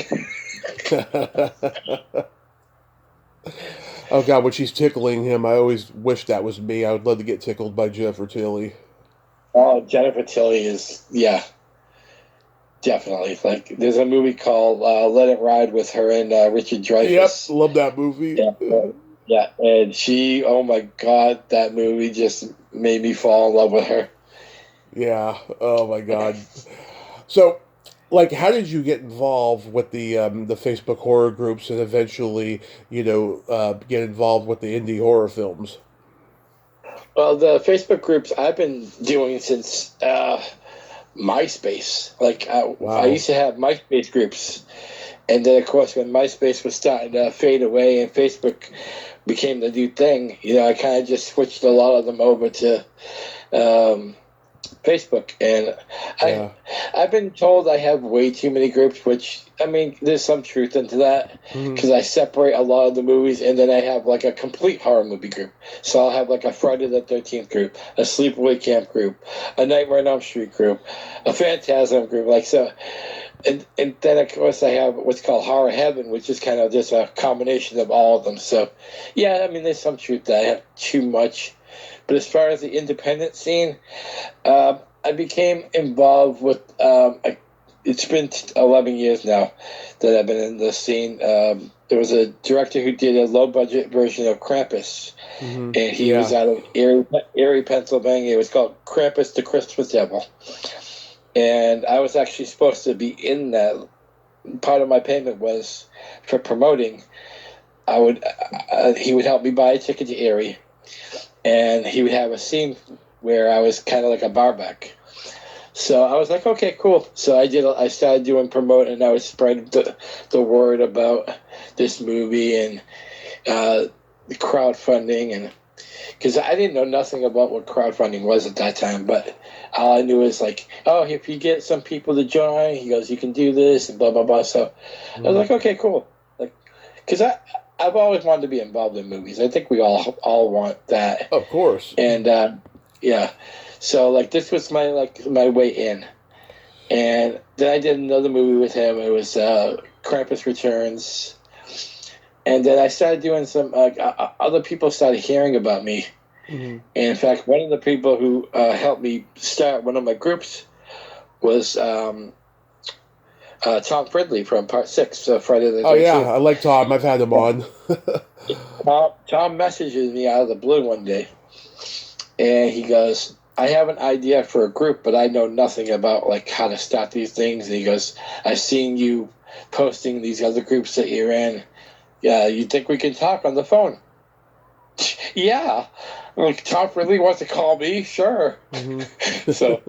Oh God, when she's tickling him, I always wish that was me. I would love to get tickled by Jennifer Tilly. Oh, Jennifer Tilly is, yeah, definitely. Like, there's a movie called Let It Ride with her and Richard Dreyfuss. Yep, love that movie. Yeah, and she, oh my God, that movie just made me fall in love with her. Yeah, oh my God. So, like, how did you get involved with the Facebook horror groups and eventually, get involved with the indie horror films? Well, the Facebook groups I've been doing since MySpace. Like, I used to have MySpace groups. And then, of course, when MySpace was starting to fade away and Facebook became the new thing, I kind of just switched a lot of them over to Facebook. And I've been told I have way too many groups, which, I mean, there's some truth into that, because I separate a lot of the movies, and then I have like a complete horror movie group. So I'll have like a Friday the 13th group, a Sleepaway Camp group, a Nightmare on Elm Street group, a Phantasm group, like so. And then, of course, I have what's called Horror Heaven, which is kind of just a combination of all of them. So, yeah, I mean, there's some truth that I have too much. But as far as the independent scene, I became involved with, it's been 11 years now that I've been in the scene. There was a director who did a low-budget version of Krampus, and he was out of Erie, Pennsylvania. It was called Krampus the Christmas Devil. And I was actually supposed to be in that. Part of my payment was for promoting. He would help me buy a ticket to Erie, and he would have a scene where I was kind of like a barback. So I was like, okay, cool. So I started doing promote, and I would spread the word about this movie, and crowdfunding, and because I didn't know nothing about what crowdfunding was at that time, but all I knew was like, oh, if you get some people to join, he goes, you can do this and blah blah blah. So I was like, okay, cool, like, because I've always wanted to be involved in movies. I think we all want that, Of course. And yeah, so like this was my way in, and then I did another movie with him. It was Krampus Returns. And then I started doing some. Other people started hearing about me, and in fact, one of the people who helped me start one of my groups was Tom Fridley from Part 6 of Friday the 13th. Oh yeah, I like Tom. I've had him on. Tom messages me out of the blue one day, and he goes, "I have an idea for a group, but I know nothing about like how to start these things." And he goes, "I've seen you posting these other groups that you're in. Yeah, you think we can talk on the phone?" Yeah. Like, Tom really wants to call me? Sure. So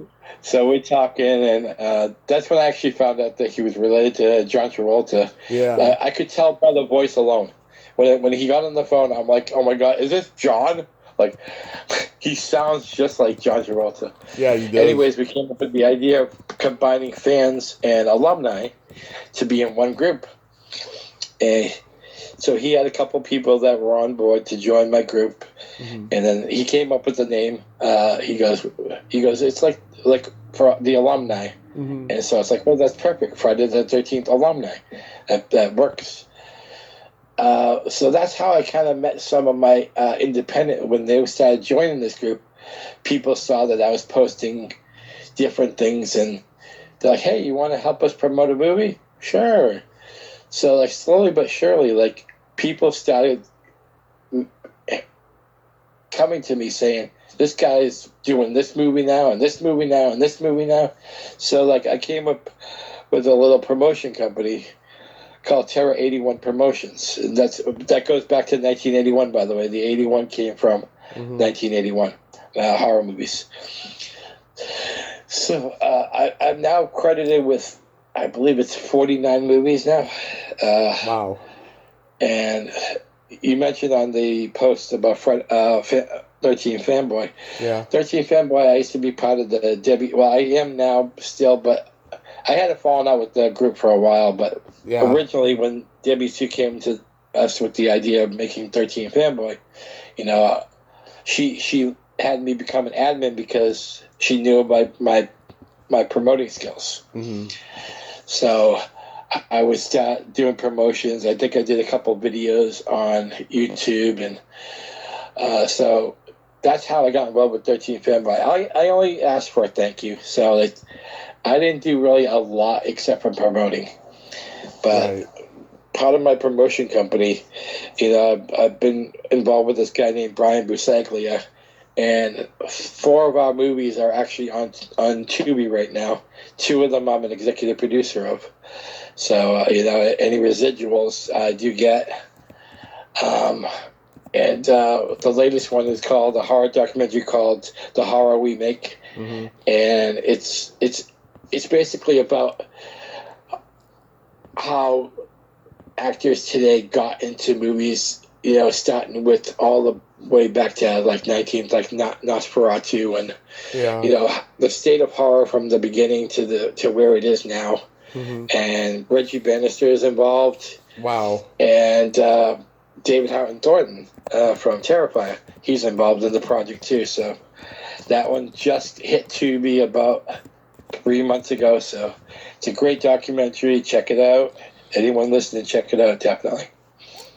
we're talking, and that's when I actually found out that he was related to John Travolta. Yeah. I could tell by the voice alone. When he got on the phone, I'm like, oh my God, is this John? Like, he sounds just like John Travolta. Yeah, he does. Anyways, we came up with the idea of combining fans and alumni to be in one group. And so he had a couple people that were on board to join my group, and then he came up with the name. He goes, it's like for the alumni, and so it's like, well, that's perfect. Friday the 13th alumni, that works. So that's how I kind of met some of my independent. When they started joining this group, people saw that I was posting different things, and they're like, "Hey, you want to help us promote a movie? Sure." So like slowly but surely, like people started coming to me saying, "This guy's doing this movie now, and this movie now, and this movie now." So like I came up with a little promotion company called Terra 81 Promotions. And that goes back to 1981, by the way. The 81 came from 1981 horror movies. So I'm now credited with, I believe it's 49 movies now. Wow. And you mentioned on the post about 13 Fanboy. Yeah. 13 Fanboy, I used to be part of the Debbie. Well, I am now still, but I had a falling out with the group for a while. But originally, when Debbie 2 came to us with the idea of making 13 Fanboy, she had me become an admin because she knew about my promoting skills. So I would start doing promotions. I think I did a couple videos on YouTube, and so that's how I got involved with 13 Fanboy. I only asked for a thank you, so I didn't do really a lot except for promoting. But part of my promotion company, I've been involved with this guy named Brian Busaglia, and 4 of our movies are actually on Tubi right now. 2 of them I'm an executive producer of. So, any residuals I do get. And the latest one is called a horror documentary called The Horror We Make. And it's basically about how actors today got into movies, starting with all the way back to like Nosferatu, and the state of horror from the beginning to where it is now. And Reggie Bannister is involved. Wow. And David Howard Thornton from Terrifier, he's involved in the project too. So that one just hit Tubi about 3 months ago. So it's a great documentary. Check it out. Anyone listening, check it out, definitely.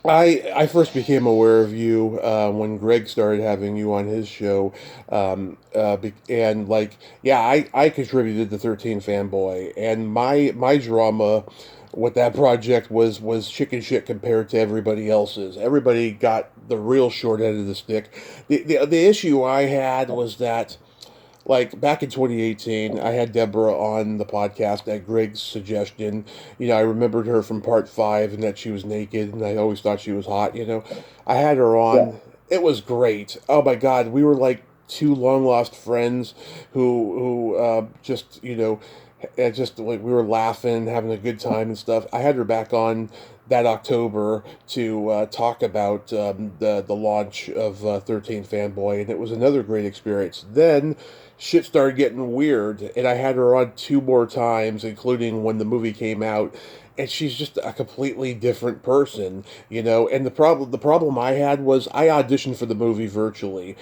I first became aware of you when Greg started having you on his show, and I contributed to 13 Fanboy, and my drama with that project was chicken shit compared to everybody else's. Everybody got the real short end of the stick. The issue I had was that, like, back in 2018, I had Deborah on the podcast at Greg's suggestion. I remembered her from part 5 and that she was naked, and I always thought she was hot, I had her on. Yeah. It was great. Oh my God, we were like 2 long-lost friends who just, just like we were laughing, having a good time and stuff. I had her back on that October to talk about the launch of 13 Fanboy, and it was another great experience. Then shit started getting weird, and I had her on two more times, including when the movie came out. And she's just a completely different person, you know. And the problem I had was I auditioned for the movie virtually,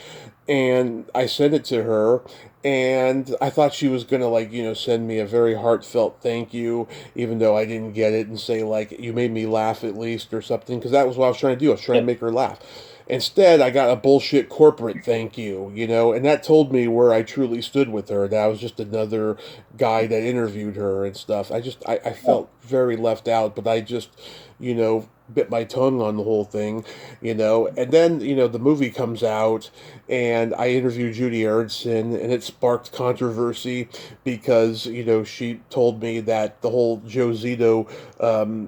and I sent it to her, and I thought she was gonna, like, send me a very heartfelt thank you, even though I didn't get it, and say like, you made me laugh at least or something, because that was what I was trying to do. I was trying to make her laugh. Instead, I got a bullshit corporate thank you, and that told me where I truly stood with her. That I was just another guy that interviewed her and stuff. I felt very left out, but I just, bit my tongue on the whole thing, and then, the movie comes out, and I interviewed Judy Aronson, and it sparked controversy because, she told me that the whole Joe Zito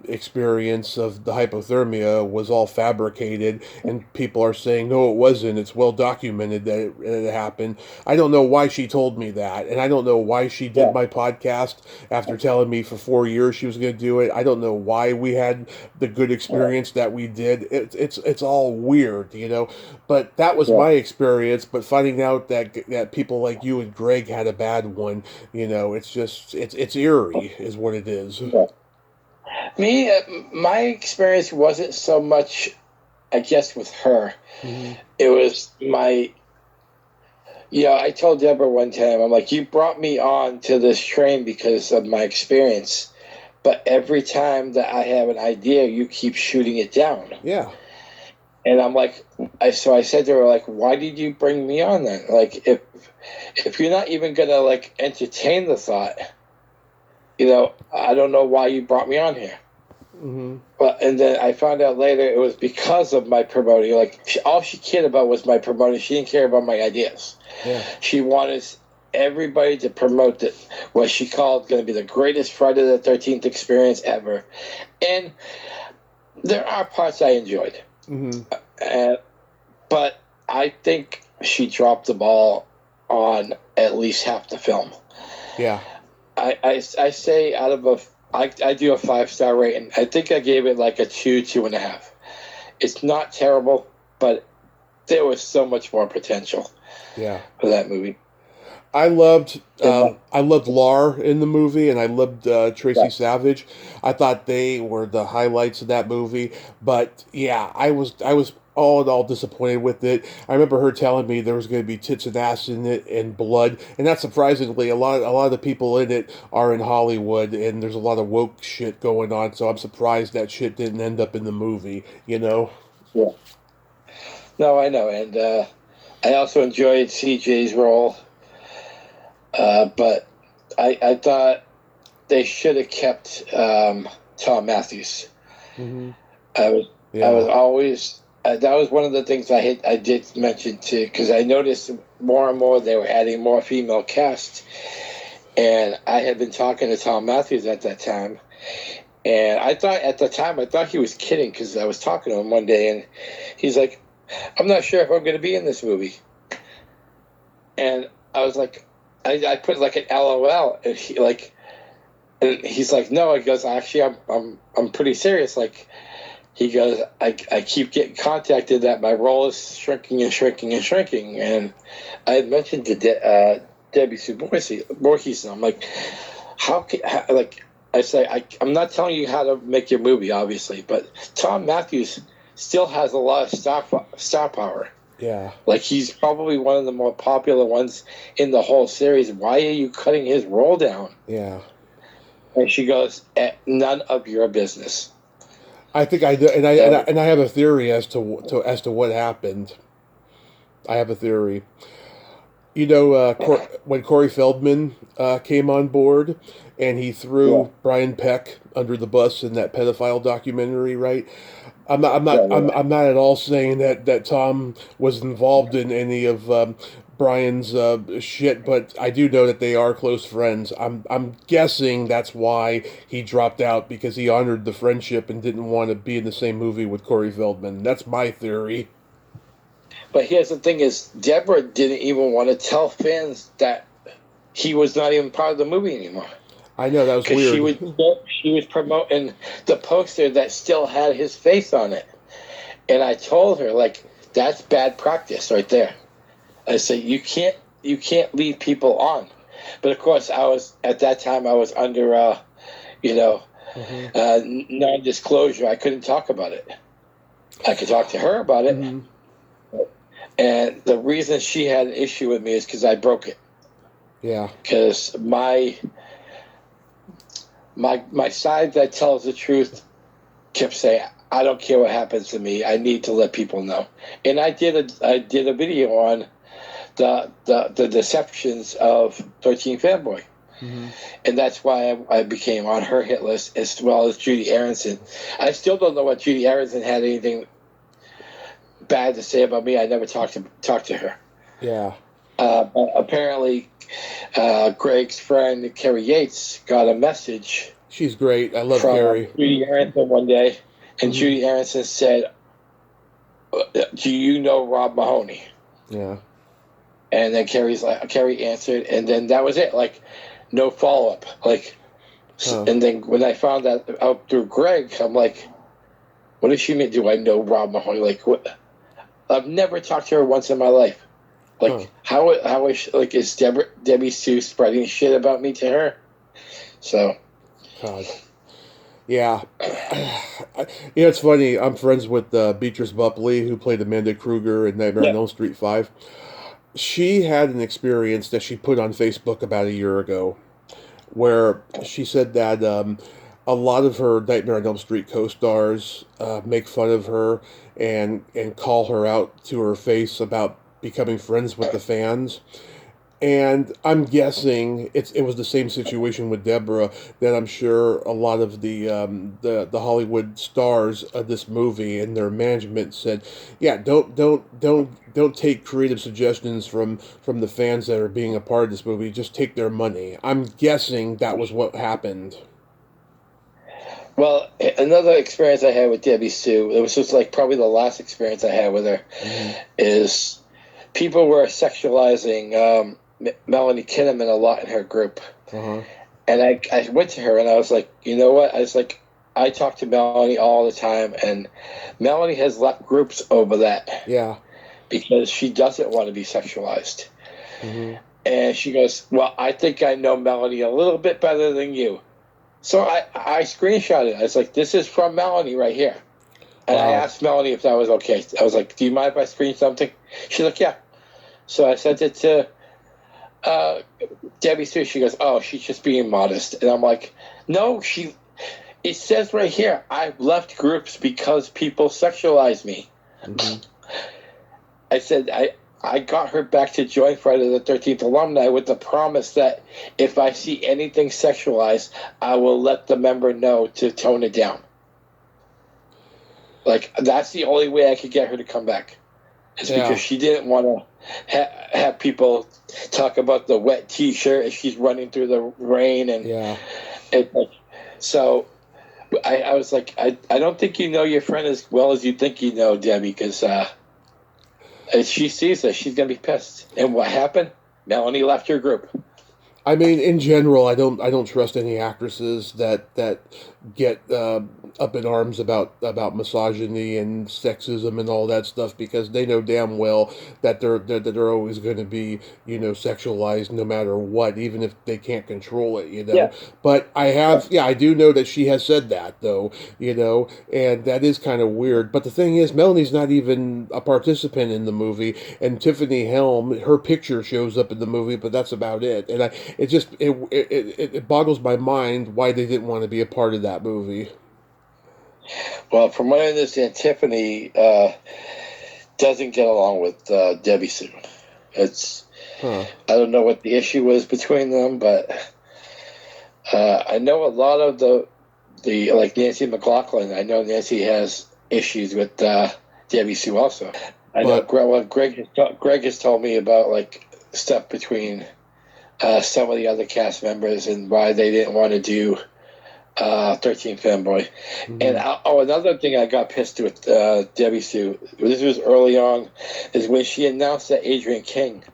experience of the hypothermia was all fabricated, and people are saying, no, it wasn't. It's well documented that it happened. I don't know why she told me that, and I don't know why she did my podcast after telling me for 4 years she was going to do it. I don't know why we had the good experience that we did. It's all weird, but that was my experience. But finding out that people like you and Greg had a bad one, it's just it's eerie, is what it is. Me, my experience wasn't so much, I guess, with her. Mm-hmm. It was my. I told Deborah one time, I'm like, you brought me on to this train because of my experience, but every time that I have an idea, you keep shooting it down. Yeah. And I'm like, so I said to her, like, why did you bring me on then? Like, if you're not even gonna like entertain the thought, I don't know why you brought me on here. Mm-hmm. But and then I found out later it was because of my promoting. Like, all she cared about was my promoting. She didn't care about my ideas. Yeah. She wanted everybody to promote what she called going to be the greatest Friday the 13th experience ever. And there are parts I enjoyed. Mm-hmm. But I think she dropped the ball on at least half the film. Yeah. I say out of I do a 5-star rating. I think I gave it like a 2.5. It's not terrible, but there was so much more potential. Yeah. For that movie. I loved Lar in the movie, and I loved Tracy Savage. I thought they were the highlights of that movie. But yeah, I was all in all disappointed with it. I remember her telling me there was going to be tits and ass in it and blood, and not surprisingly, a lot of the people in it are in Hollywood, and there's a lot of woke shit going on. So I'm surprised that shit didn't end up in the movie. Yeah. No, I know, and I also enjoyed CJ's role, but I thought they should have kept Tom Matthews. Mm-hmm. I was always that was one of the things I did mention too, because I noticed more and more they were adding more female cast, and I had been talking to Tom Matthews at that time, and I thought he was kidding, because I was talking to him one day, and he's like, I'm not sure if I'm going to be in this movie. And I was like, I put like an LOL, and he's like, no. He goes, actually, I'm pretty serious. Like, he goes, I keep getting contacted that my role is shrinking and shrinking and shrinking. And I had mentioned to Debbie Sue Voorhees, and I'm like, I say, I'm not telling you how to make your movie, obviously, but Tom Matthews still has a lot of star power. Yeah. Like, he's probably one of the more popular ones in the whole series. Why are you cutting his role down? Yeah. And she goes, none of your business. I think I do, and I have a theory as to what happened. I have a theory. When Corey Feldman came on board, and he threw Brian Peck under the bus in that pedophile documentary, right? I'm not at all saying that Tom was involved in any of Brian's shit, but I do know that they are close friends. I'm guessing that's why he dropped out, because he honored the friendship and didn't want to be in the same movie with Corey Feldman. That's my theory. But here's the thing: is Deborah didn't even want to tell fans that he was not even part of the movie anymore. I know, that was weird. She was promoting the poster that still had his face on it. And I told her, like, that's bad practice right there. I said, you can't lead people on. But of course, at that time I was under, non-disclosure. I couldn't talk about it. I could talk to her about it. Mm-hmm. And the reason she had an issue with me is because I broke it. Yeah. Because my side that tells the truth kept saying, I don't care what happens to me. I need to let people know. And I did a video on the deceptions of 13 Fanboy. Mm-hmm. And that's why I became on her hit list, as well as Judy Aronson. I still don't know what Judy Aronson had anything bad to say about me. I never talked to her. Yeah. But apparently, Greg's friend Carrie Yates got a message. She's great. I love Carrie. Judy Aronson one day, and mm-hmm. Judy Aronson said, "Do you know Rob Mahoney?" Yeah. And then Carrie answered, and then that was it. Like, no follow up. Like, and then when I found that out through Greg, I'm like, what does she mean? Do I know Rob Mahoney? Like, what? I've never talked to her once in my life. Like, how is like, is Debbie Sue spreading shit about me to her? So, God, yeah. It's funny. I'm friends with Beatrice Bupley, who played Amanda Kruger in Nightmare on Elm Street 5. She had an experience that she put on Facebook about a year ago, where she said that a lot of her Nightmare on Elm Street co-stars make fun of her and call her out to her face about becoming friends with the fans. And I'm guessing it was the same situation with Deborah, that I'm sure a lot of the Hollywood stars of this movie and their management said, yeah, don't take creative suggestions from the fans that are being a part of this movie. Just take their money. I'm guessing that was what happened. Well, another experience I had with Debbie Sue, it was just like probably the last experience I had with her, mm-hmm. is people were sexualizing Melanie Kinnaman a lot in her group. Uh-huh. And I went to her and I was like, you know what? I was like, I talk to Melanie all the time, and Melanie has left groups over that. Yeah. Because she doesn't want to be sexualized. Mm-hmm. And she goes, well, I think I know Melanie a little bit better than you. So I screenshot it. I was like, this is from Melanie right here. And I asked Melanie if that was okay. I was like, do you mind if I screen something? She's like, yeah. So I sent it to Debbie Sue. She goes, oh, she's just being modest. And I'm like, no, it says right here, I've left groups because people sexualize me. Mm-hmm. I said, I got her back to join Friday the 13th alumni with the promise that if I see anything sexualized, I will let the member know to tone it down. Like, that's the only way I could get her to come back. It's because she didn't want to have people talk about the wet T-shirt as she's running through the rain. And so I was like, I don't think you know your friend as well as you think you know, Debbie, because if she sees this, she's going to be pissed. And what happened? Melanie left her group. I mean, in general, I don't trust any actresses that get up in arms about misogyny and sexism and all that stuff, because they know damn well that they're always going to be, sexualized no matter what, even if they can't control it, Yeah. But I do know that she has said that, though, and that is kind of weird. But the thing is, Melanie's not even a participant in the movie, and Tiffany Helm, her picture shows up in the movie, but that's about it. And it boggles my mind why they didn't want to be a part of that movie. Well, from what I understand, Tiffany doesn't get along with Debbie Sue. I don't know what the issue was between them, but I know a lot of the like Nancy McLaughlin. I know Nancy has issues with Debbie Sue also. I know Greg has told me about like stuff between some of the other cast members and why they didn't want to do 13 Fanboy. Mm-hmm. And another thing I got pissed with Debbie Sue, this was early on, is when she announced that Adrian King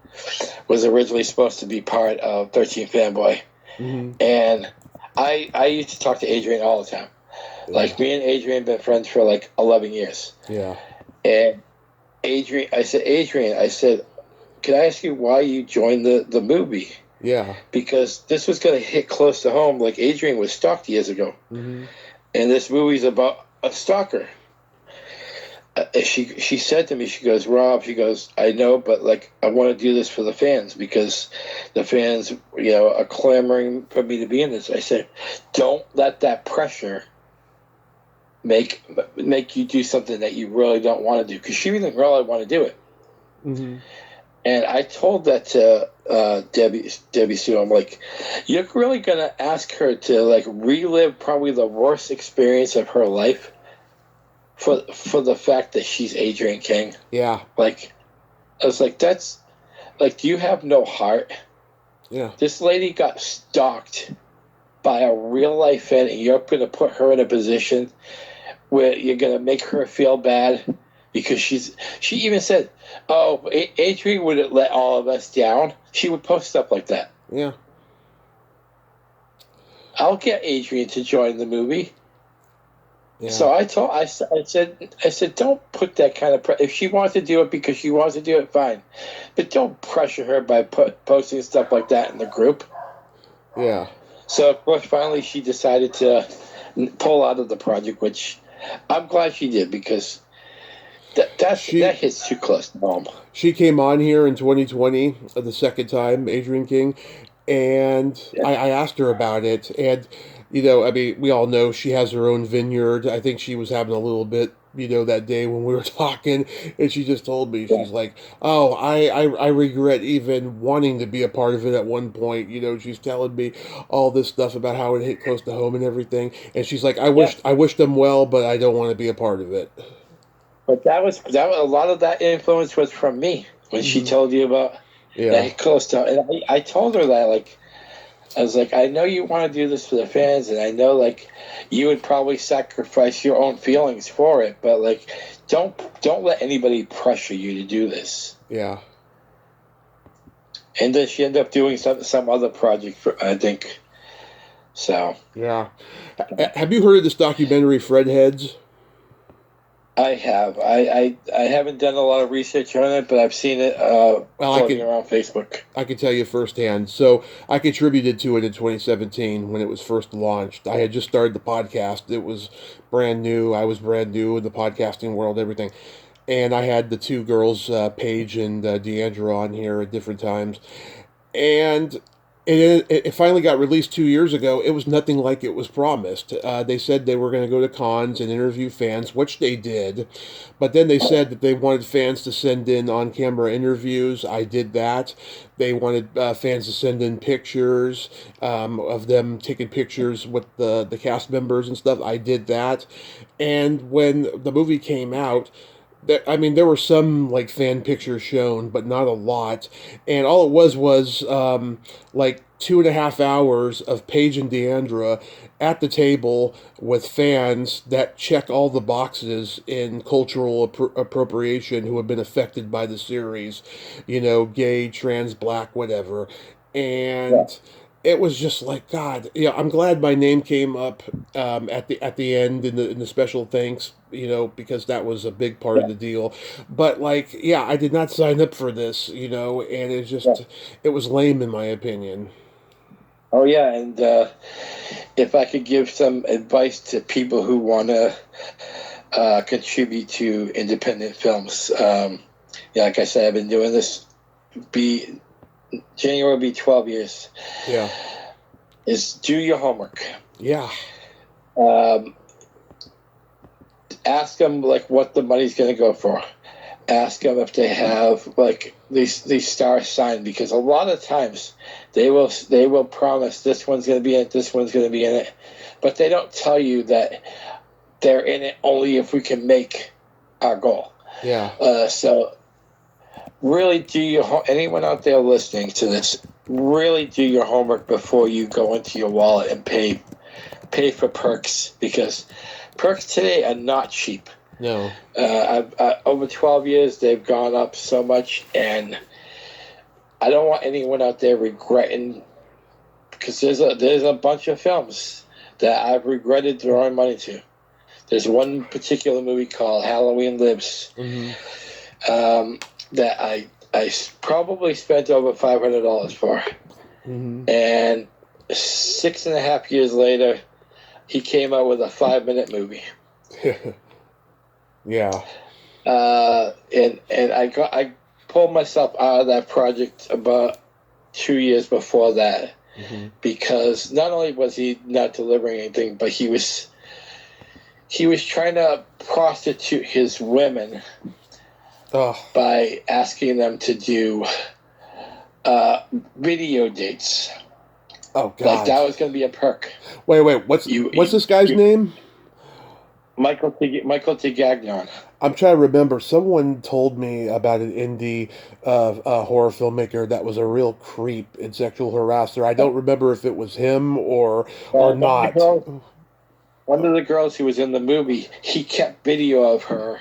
was originally supposed to be part of 13 Fanboy. Mm-hmm. And I used to talk to Adrian all the time. Yeah. Like, me and Adrian have been friends for like 11 years. Yeah. And Adrian, I said, can I ask you why you joined the movie? Yeah. Because this was going to hit close to home. Like, Adrian was stalked years ago. Mm-hmm. And this movie's about a stalker. She said to me, she goes, Rob, she goes, I know, but like, I want to do this for the fans because the fans, are clamoring for me to be in this. I said, don't let that pressure make you do something that you really don't want to do, because she didn't really want to do it. Mm-hmm. And I told that to Debbie Sue. I'm like, you're really gonna ask her to like relive probably the worst experience of her life for the fact that she's Adrian King. Yeah. Like, I was like, that's like, do you have no heart? Yeah. This lady got stalked by a real life fan, and you're going to put her in a position where you're going to make her feel bad because she even said, oh, Adrian wouldn't let all of us down. She would post stuff like that. Yeah. I'll get Adrian to join the movie. Yeah. So I said, don't put that kind of if she wants to do it because she wants to do it, fine, but don't pressure her by posting stuff like that in the group. Yeah. So of course, finally, she decided to pull out of the project, which I'm glad she did, because that hits too close to home. She came on here in 2020, the second time, Adrian King, and Yeah. I asked her about it, and I mean, we all know she has her own vineyard. I think she was having a little bit, that day when we were talking, and she just told me, she's like, oh, I regret even wanting to be a part of it at one point. She's telling me all this stuff about how it hit close to home and everything, and she's like, I wish them well, but I don't want to be a part of it. But that was a lot of that influence was from me when she told you about that hit close to, and I told her that, like, I was like, I know you want to do this for the fans, and I know, like, you would probably sacrifice your own feelings for it, but like, don't let anybody pressure you to do this. Yeah. And then she ended up doing some other project, I think. So. Yeah. Have you heard of this documentary, Fred Heads? I have. I haven't done a lot of research on it, but I've seen it floating around Facebook. I can tell you firsthand. So I contributed to it in 2017 when it was first launched. I had just started the podcast. It was brand new. I was brand new in the podcasting world, everything. And I had the two girls, Paige and Deandra, on here at different times. And it finally got released 2 years ago. It was nothing like it was promised. They said they were going to go to cons and interview fans, which they did. But then they said that they wanted fans to send in on-camera interviews. I did that. They wanted fans to send in pictures of them taking pictures with the cast members and stuff. I did that. And when the movie came out, there were some like fan pictures shown, but not a lot. And all it was like 2.5 hours of Paige and Deandra at the table with fans that check all the boxes in cultural appropriation who have been affected by the series, gay, trans, black, whatever. And it was just like, God, I'm glad my name came up at the end in the special thanks, because that was a big part of the deal. But like, I did not sign up for this, and it's just it was lame in my opinion. Oh yeah, and if I could give some advice to people who want to contribute to independent films, like I said, I've been doing this. January will be 12 years. Yeah. Is do your homework. Yeah. Ask them like what the money's going to go for. Ask them if they have like these stars signed, because a lot of times they will promise this one's going to be in it, this one's going to be in it, but they don't tell you that they're in it only if we can make our goal. Yeah. So really do anyone out there listening to this, really do your homework before you go into your wallet and pay for perks, because perks today are not cheap. No. Over 12 years, they've gone up so much, and I don't want anyone out there regretting because there's a bunch of films that I've regretted throwing money to. There's one particular movie called Halloween Lives that I probably spent over $500 for. And 6.5 years later, he came out with a 5-minute movie. Yeah. And I pulled myself out of that project about 2 years before that because not only was he not delivering anything, but he was trying to prostitute his women by asking them to do video dates. Oh God! Like that was going to be a perk. Wait, what's this guy's name? Michael T. Gagnon. I'm trying to remember. Someone told me about an indie horror filmmaker that was a real creep and sexual harasser. I don't remember if it was him or not. One of the girls who was in the movie, he kept video of her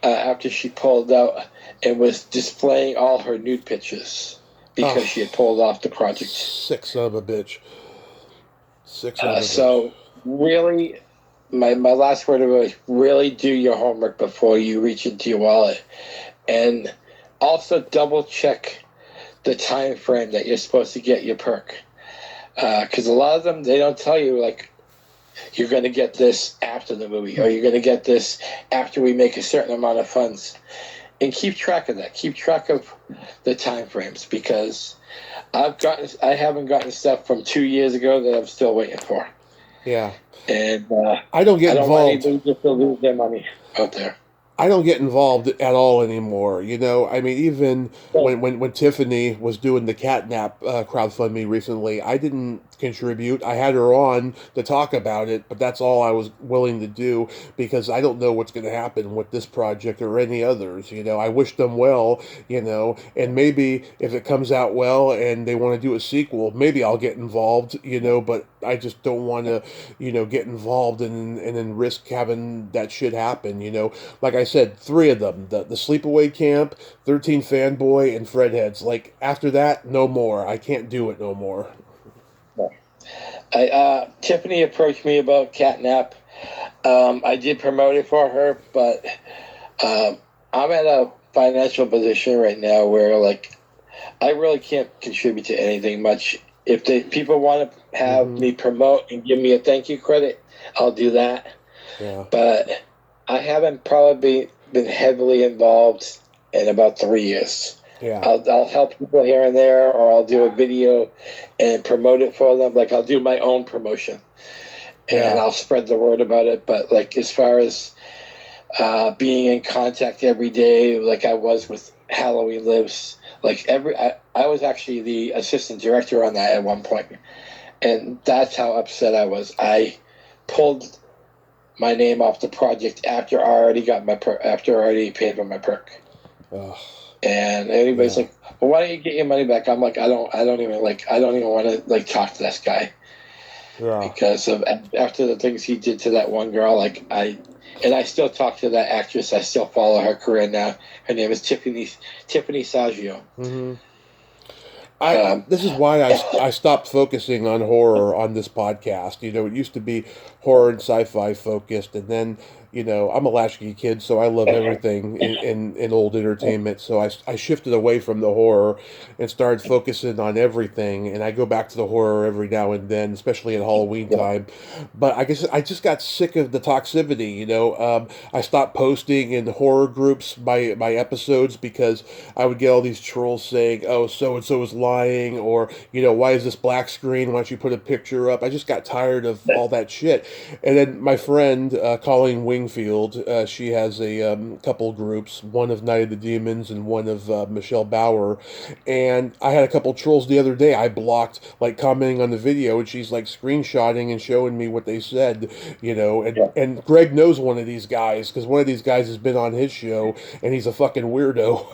after she pulled out and was displaying all her nude pictures because she had pulled off the project. Sick son of a bitch. So really, my last word was really do your homework before you reach into your wallet, and also double check the time frame that you're supposed to get your perk, because a lot of them, they don't tell you like you're going to get this after the movie or you're going to get this after we make a certain amount of funds. And keep track of that. Keep track of the time frames, because I haven't gotten stuff from 2 years ago that I'm still waiting for. Yeah. And I don't get involved. I don't want anybody just to lose their money out there. I don't get involved at all anymore. You know, I mean, even when Tiffany was doing the Catnap crowdfunding recently, I didn't contribute. I had her on to talk about it, but that's all I was willing to do because I don't know what's going to happen with this project or any others. You know, I wish them well, you know, and maybe if it comes out well and they want to do a sequel, maybe I'll get involved, you know, but I just don't want to, you know, get involved and then risk having that shit happen, you know. Like I said, 3 of them, the Sleepaway Camp, 13 Fanboy, and Fredheads. Like, after that, no more. I can't do it no more. Tiffany approached me about Catnap. I did promote it for her, but I'm at a financial position right now where, like, I really can't contribute to anything much. If people want to have me promote and give me a thank you credit, I'll do that. Yeah. But I haven't probably been heavily involved in about 3 years. Yeah. I'll help people here and there, or I'll do a video and promote it for them. Like, I'll do my own promotion, and I'll spread the word about it. But, like, as far as being in contact every day, like I was with Halloween Lives, like I was actually the assistant director on that at one point, and that's how upset I was. I pulled my name off the project after I already got after I already paid for my perk. And everybody's like, "Well, why don't you get your money back?" I'm like, I don't even want to like talk to this guy because of after the things he did to that one girl. Like I still talk to that actress. I still follow her career now. Her name is Tiffany Saggio. This is why I stopped focusing on horror on this podcast. You know, it used to be horror and sci-fi focused, and then, you know, I'm a latchkey kid, so I love everything in old entertainment. So I shifted away from the horror and started focusing on everything. And I go back to the horror every now and then, especially at Halloween time. But I guess I just got sick of the toxicity. You know, I stopped posting in horror groups my episodes because I would get all these trolls saying, "Oh, so and so is lying," or, you know, "Why is this black screen? Why don't you put a picture up?" I just got tired of all that shit. And then my friend Colleen Wingfield, she has a couple groups, one of Night of the Demons and one of Michelle Bauer, and I had a couple trolls the other day I blocked, like, commenting on the video, and she's like screenshotting and showing me what they said, you know, and Greg knows one of these guys, because one of these guys has been on his show, and he's a fucking weirdo.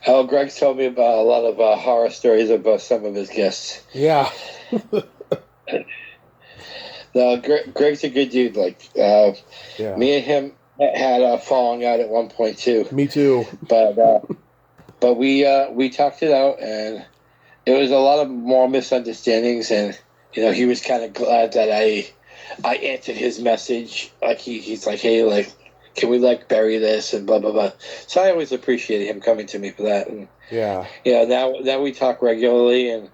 Oh, Greg's told me about a lot of horror stories about some of his guests. Yeah. No, Greg's a good dude. Like, me and him had a falling out at one point too. Me too. But we talked it out, and it was a lot of more misunderstandings, and he was kind of glad that I answered his message. Like he's like, hey, like, can we like bury this and blah blah blah. So I always appreciated him coming to me for that, and Yeah. now we talk regularly, and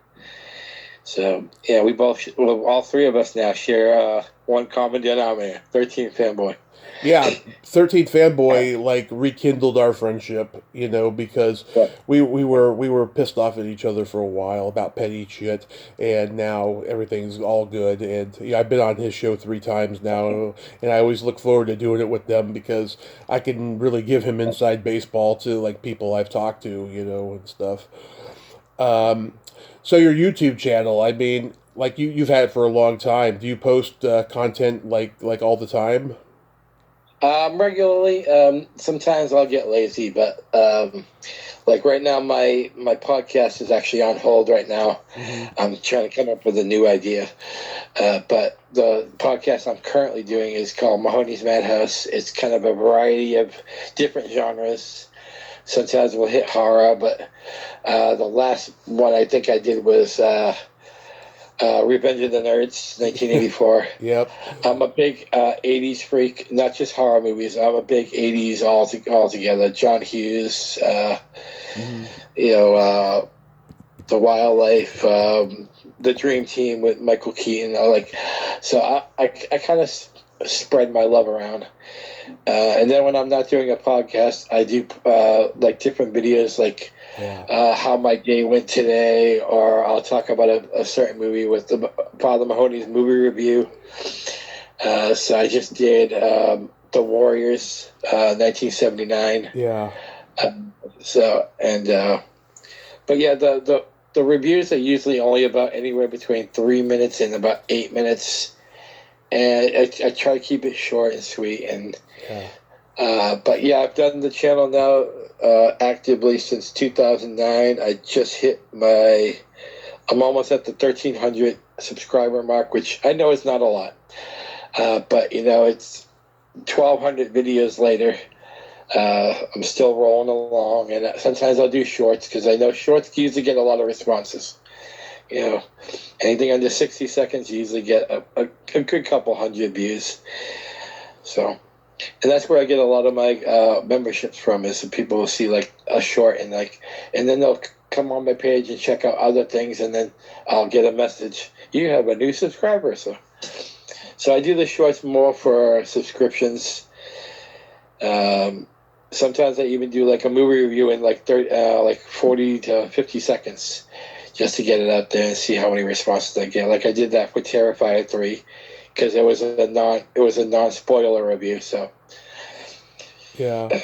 so yeah, all three of us now share one common denominator: 13 fanboy. Yeah, 13 fanboy like rekindled our friendship, because Yeah. we were pissed off at each other for a while about petty shit, and now everything's all good. And yeah, I've been on his show 3 times now, and I always look forward to doing it with them because I can really give him inside baseball to like people I've talked to, and stuff. Um, so your YouTube channel, I mean, like you've had it for a long time. Do you post content like all the time? Regularly. Sometimes I'll get lazy, but like right now, my podcast is actually on hold right now. Mm-hmm. I'm trying to come up with a new idea. But the podcast I'm currently doing is called Mahoney's Madhouse. It's kind of a variety of different genres. Sometimes we'll hit horror, but the last one I think I did was Revenge of the Nerds, 1984. Yep. I'm a big 80s freak, not just horror movies. I'm a big 80s altogether. John Hughes, Mm-hmm. The Wildlife, the Dream Team with Michael Keaton. I kind of spread my love around. And then when I'm not doing a podcast, I do like different videos, like how my day went today, or I'll talk about a certain movie with the Father Mahoney's movie review. So I just did The Warriors, 1979. Yeah. But yeah, the reviews are usually only about anywhere between 3 minutes and about 8 minutes, and I try to keep it short and sweet. And but yeah, I've done the channel now actively since 2009. I just hit I'm almost at the 1,300 subscriber mark, which I know is not a lot, but it's 1,200 videos later. I'm still rolling along, and sometimes I'll do shorts because I know shorts usually get a lot of responses. Anything under 60 seconds you usually get a good couple hundred views. So, and that's where I get a lot of my memberships from, is that people will see like a short and then they'll come on my page and check out other things, and then I'll get a message, you have a new subscriber. So I do the shorts more for subscriptions. Sometimes I even do like a movie review in like 40 to 50 seconds, just to get it out there and see how many responses I get. Like I did that for Terrifier 3 because it was a non-spoiler review. So Yeah.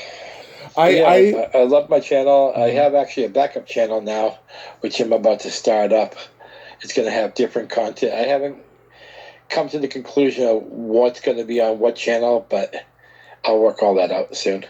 I love my channel. I have actually a backup channel now, which I'm about to start up. It's going to have different content. I haven't come to the conclusion of what's going to be on what channel, but I'll work all that out soon.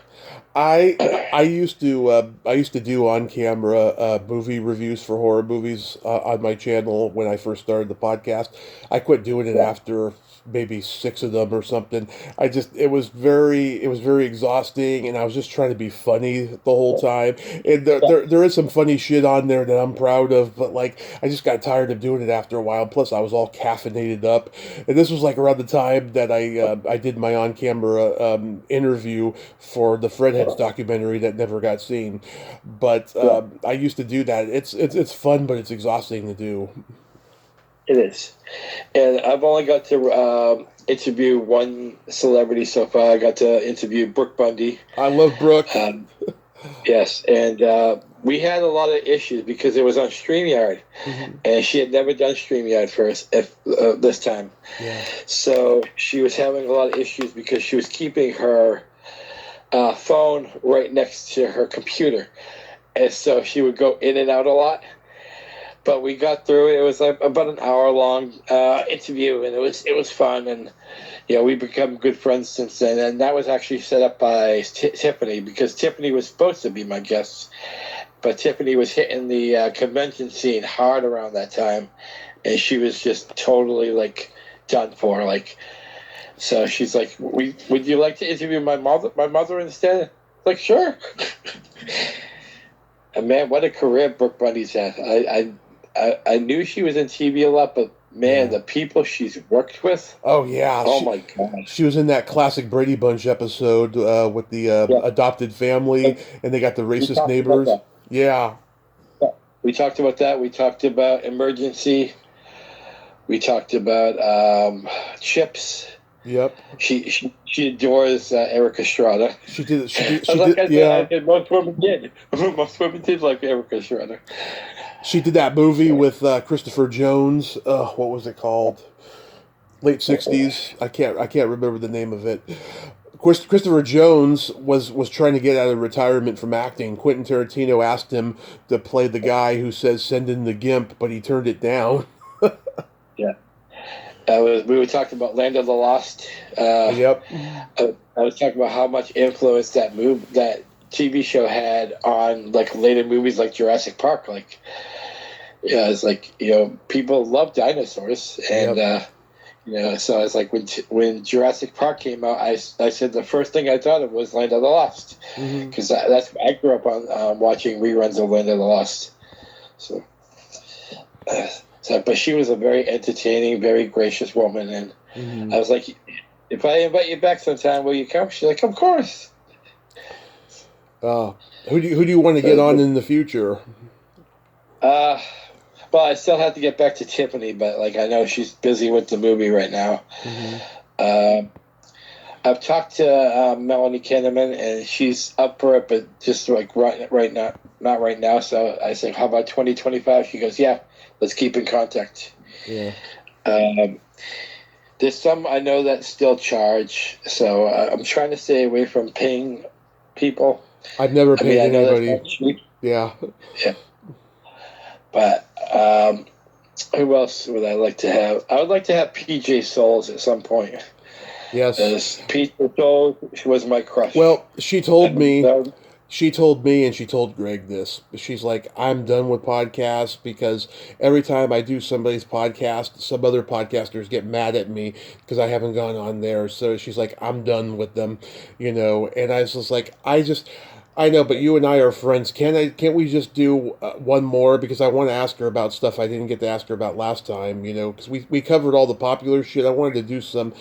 I used to do on camera movie reviews for horror movies on my channel when I first started the podcast. I quit doing it after maybe 6 of them or something. It was very exhausting, and I was just trying to be funny the whole time. And there is some funny shit on there that I'm proud of, but like I just got tired of doing it after a while. Plus, I was all caffeinated up, and this was like around the time that I did my on camera interview for the Fredheads documentary that never got seen. But I used to do that. It's fun, but it's exhausting to do. It is. And I've only got to interview one celebrity so far. I got to interview Brooke Bundy. I love Brooke. Yes, and we had a lot of issues because it was on StreamYard, and she had never done StreamYard first this time. Yeah. So she was having a lot of issues because she was keeping her phone right next to her computer, and so she would go in and out a lot. But we got through it. It was like about an hour-long interview, and it was fun. And we've become good friends since then. And that was actually set up by Tiffany, because Tiffany was supposed to be my guest, but Tiffany was hitting the convention scene hard around that time, and she was just totally like done for. So she's like, "Would you like to interview my mother instead?" Like, sure. And man, what a career Brooke Bundy's had. I knew she was in TV a lot, but man, the people she's worked with. Oh yeah. Oh my god. She was in that classic Brady Bunch episode with the adopted family, and they got the racist neighbors. Yeah. We talked about that. We talked about Emergency. We talked about Chips. Yep. She adores Eric Estrada. She did. I said, most women did. Most women did like Eric Estrada. She did that movie with Christopher Jones. What was it called? Late '60s. I can't remember the name of it. Christopher Jones was trying to get out of retirement from acting. Quentin Tarantino asked him to play the guy who says "send in the gimp," but he turned it down. Yeah. We were talking about Land of the Lost. Yep. I was talking about how much influence that TV show had on like later movies like Jurassic Park. Like, yeah, it's like, you know, people love dinosaurs, and so it's like when Jurassic Park came out, I said the first thing I thought of was Land of the Lost, because that's I grew up on watching reruns of Land of the Lost. So, but she was a very entertaining, very gracious woman, and I was like, if I invite you back sometime, will you come? She's like, of course. Who do you want to get on in the future? Well, I still have to get back to Tiffany, but like I know she's busy with the movie right now. I've talked to Melanie Kinnaman, and she's up for it, but just like right now, not right now. So I said, how about 2025? She goes, yeah, let's keep in contact. Yeah. There's some I know that still charge, so I'm trying to stay away from paying people. I've never paid anybody. Yeah. But who else would I like to have? I would like to have PJ Souls at some point. Yes. PJ Souls, she was my crush. Well, she told me, and she told Greg this. She's like, I'm done with podcasts because every time I do somebody's podcast, some other podcasters get mad at me because I haven't gone on there. So she's like, I'm done with them, you know. And I was just like, I know, but you and I are friends. Can't we just do one more? Because I want to ask her about stuff I didn't get to ask her about last time, you know, because we covered all the popular shit. I wanted to do some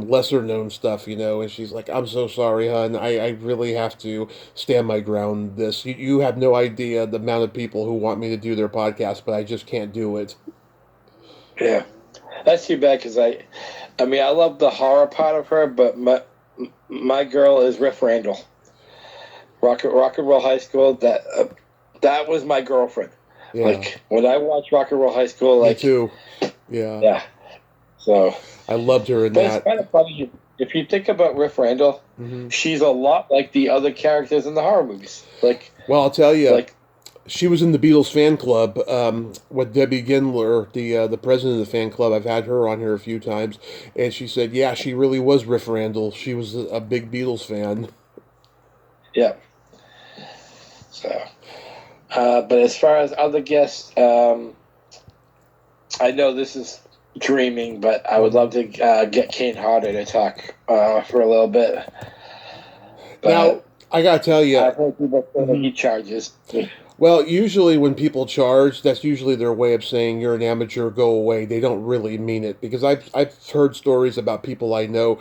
lesser known stuff, you know, and she's like, I'm so sorry, hon. I really have to stand my ground this. You have no idea the amount of people who want me to do their podcast, but I just can't do it. Yeah. That's too bad, because I mean, I love the horror part of her, but my girl is Riff Randall. Rock and Roll High School, that was my girlfriend. Yeah. Like, when I watched Rock and Roll High School, like... Me too. Yeah. Yeah. So... I loved her in that. It's kind of funny. If you think about Riff Randall, she's a lot like the other characters in the horror movies. Like... Well, I'll tell you, like, she was in the Beatles fan club with Debbie Gindler, the president of the fan club. I've had her on here a few times, and she said, yeah, she really was Riff Randall. She was a big Beatles fan. Yeah. So, but as far as other guests, I know this is dreaming, but I would love to get Kane Hodder to talk for a little bit. But now, I gotta tell you, I've heard people say that he charges. Well, usually when people charge, that's usually their way of saying you're an amateur, go away. They don't really mean it, because I've heard stories about people I know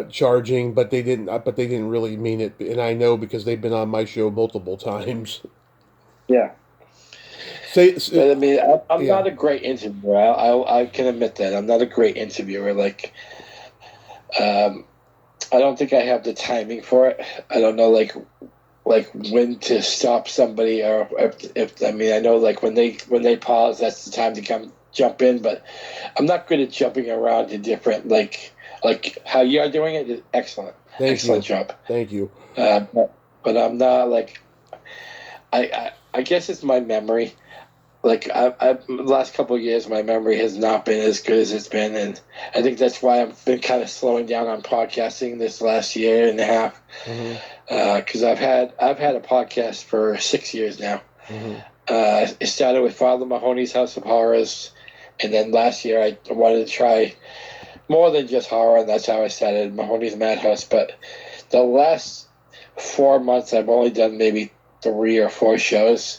charging, but they didn't really mean it, and I know because they've been on my show multiple times. Yeah. But I mean, I'm not a great interviewer. I can admit that I'm not a great interviewer. Like, I don't think I have the timing for it. I don't know, like when to stop somebody, or if I mean, I know like when they pause, that's the time to jump in, but I'm not good at jumping around to different, like how you're doing it is excellent. Excellent job. Thank you. But I'm not like, I guess it's my memory. Like the last couple of years, my memory has not been as good as it's been, and I think that's why I've been kind of slowing down on podcasting this last year and a half. Because I've had a podcast for 6 years now. It started with Father Mahoney's House of Horrors, and then last year I wanted to try more than just horror, and that's how I started Mahoney's Madhouse. But the last 4 months, I've only done maybe 3 or 4 shows.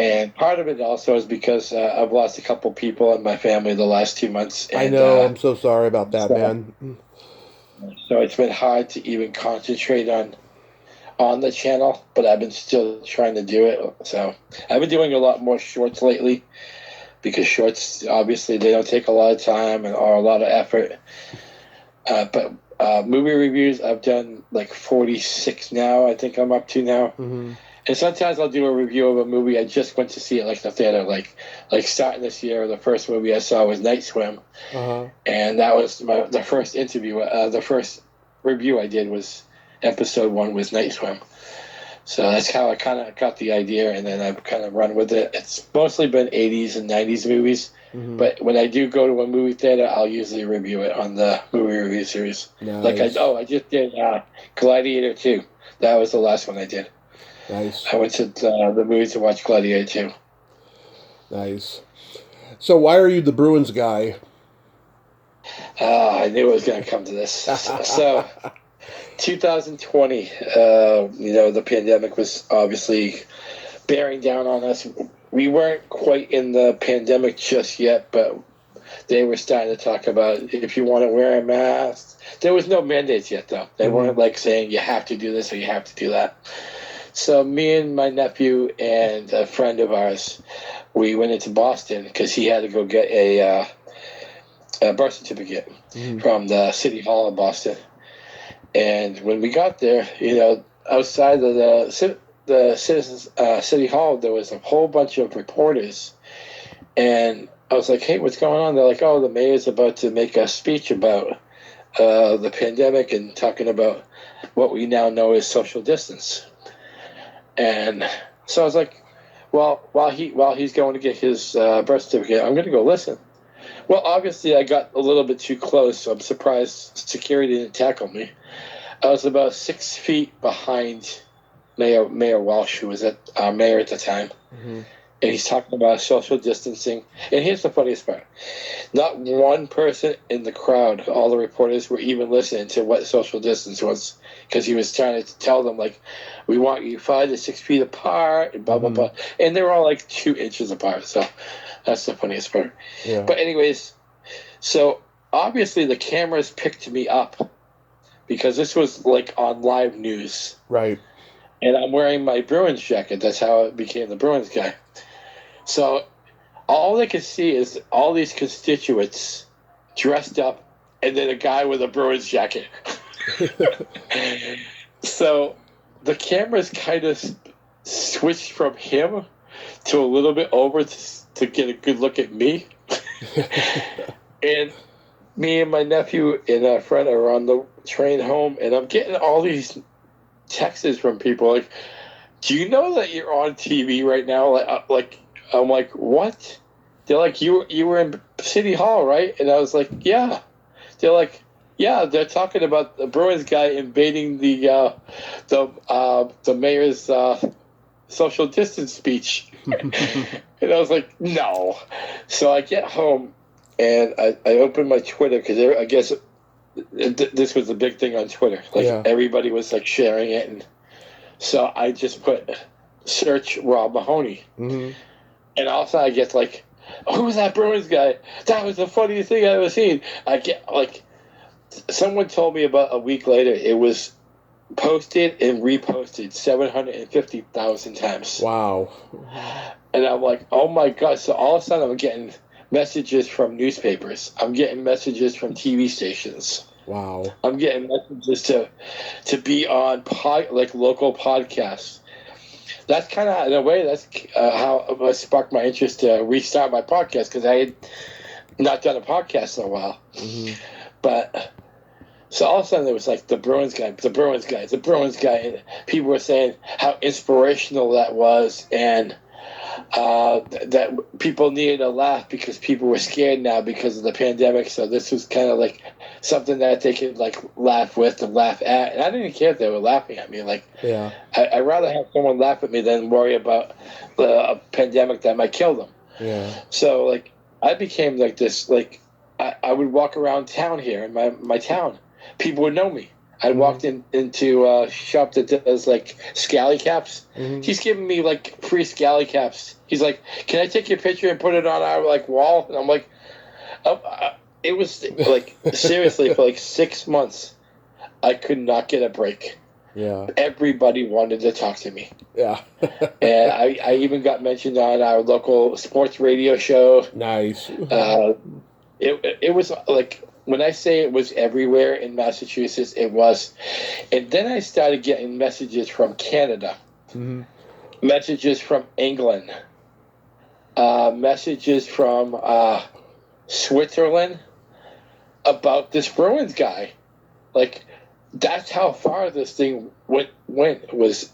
And part of it also is because I've lost a couple people in my family the last 2 months. And, I know. I'm so sorry about that, man. So it's been hard to even concentrate on the channel, but I've been still trying to do it. So I've been doing a lot more shorts lately because shorts, obviously, they don't take a lot of time and are a lot of effort. But movie reviews, I've done like 46 now. I think I'm up to now. Mm-hmm. And sometimes I'll do a review of a movie I just went to see it, like in the theater. Like starting this year, the first movie I saw was Night Swim, and that was the first interview. The first review I did was episode 1 was Night Swim. So that's how I kind of got the idea, and then I've kind of run with it. It's mostly been 80s and 90s movies, but when I do go to a movie theater, I'll usually review it on the movie review series. Nice. Like I just did Gladiator 2. That was the last one I did. Nice. I went to the movies to watch Gladiator 2. Nice. So why are you the Bruins guy? I knew it was going to come to this. So 2020, the pandemic was obviously bearing down on us. We weren't quite in the pandemic just yet, but they were starting to talk about if you want to wear a mask. There was no mandates yet, though. They weren't like saying you have to do this or you have to do that. So me and my nephew and a friend of ours, we went into Boston because he had to go get a birth certificate from the City Hall of Boston. And when we got there, outside of the Citizens City Hall, there was a whole bunch of reporters. And I was like, hey, what's going on? They're like, oh, the mayor's about to make a speech about the pandemic and talking about what we now know as social distance. And so I was like, well, while he's going to get his birth certificate, I'm going to go listen. Well, obviously, I got a little bit too close, so I'm surprised security didn't tackle me. I was about 6 feet behind Mayor Walsh, who was our mayor at the time. And he's talking about social distancing. And here's the funniest part. Not one person in the crowd, all the reporters, were even listening to what social distance was. Because he was trying to tell them, like, we want you 5 to 6 feet apart, and blah, blah, blah. And they were all, like, 2 inches apart. So that's the funniest part. Yeah. But anyways, so obviously the cameras picked me up. Because this was, like, on live news. Right. And I'm wearing my Bruins jacket. That's how I became the Bruins guy. So all they could see is all these constituents dressed up and then a guy with a Bruins jacket. So the cameras kind of switched from him to a little bit over to get a good look at me. And me and my nephew and a friend are on the train home, and I'm getting all these texts from people like, do you know that you're on TV right now? Like I'm like, what? They're like, you were in City Hall, right? And I was like, yeah. They're like, yeah, they're talking about the Bruins guy invading the mayor's social distance speech. And I was like, no. So I get home and I open my Twitter because I guess this was the big thing on Twitter. Like everybody was like sharing it, and so I just put search Rob Mahoney. And also I get like, who's that Bruins guy? That was the funniest thing I've ever seen. I get like, someone told me about a week later it was posted and reposted 750,000 times. Wow. And I'm like, oh my God. So all of a sudden I'm getting messages from newspapers. I'm getting messages from TV stations. Wow. I'm getting messages to be on local podcasts. That's kind of, in a way, that's how it sparked my interest to restart my podcast, because I had not done a podcast in a while. But so all of a sudden there was like the Bruins guy. And people were saying how inspirational that was, and that people needed a laugh because people were scared now because of the pandemic. So this was kind of like something that they could like laugh with and laugh at. And I didn't care if they were laughing at me. Like, yeah, I'd rather have someone laugh at me than worry about a pandemic that might kill them. Yeah. So like I became like this, like I would walk around town here in my town. People would know me. I walked into a shop that does like scally caps. He's giving me like free scally caps. He's like, "Can I take your picture and put it on our like wall?" And I'm like, it was like seriously for like 6 months, I could not get a break. Yeah. Everybody wanted to talk to me. Yeah. And I even got mentioned on our local sports radio show. Nice. It was like, when I say it was everywhere in Massachusetts, it was. And then I started getting messages from Canada, messages from England, messages from Switzerland about this Bruins guy. Like, that's how far this thing went. Was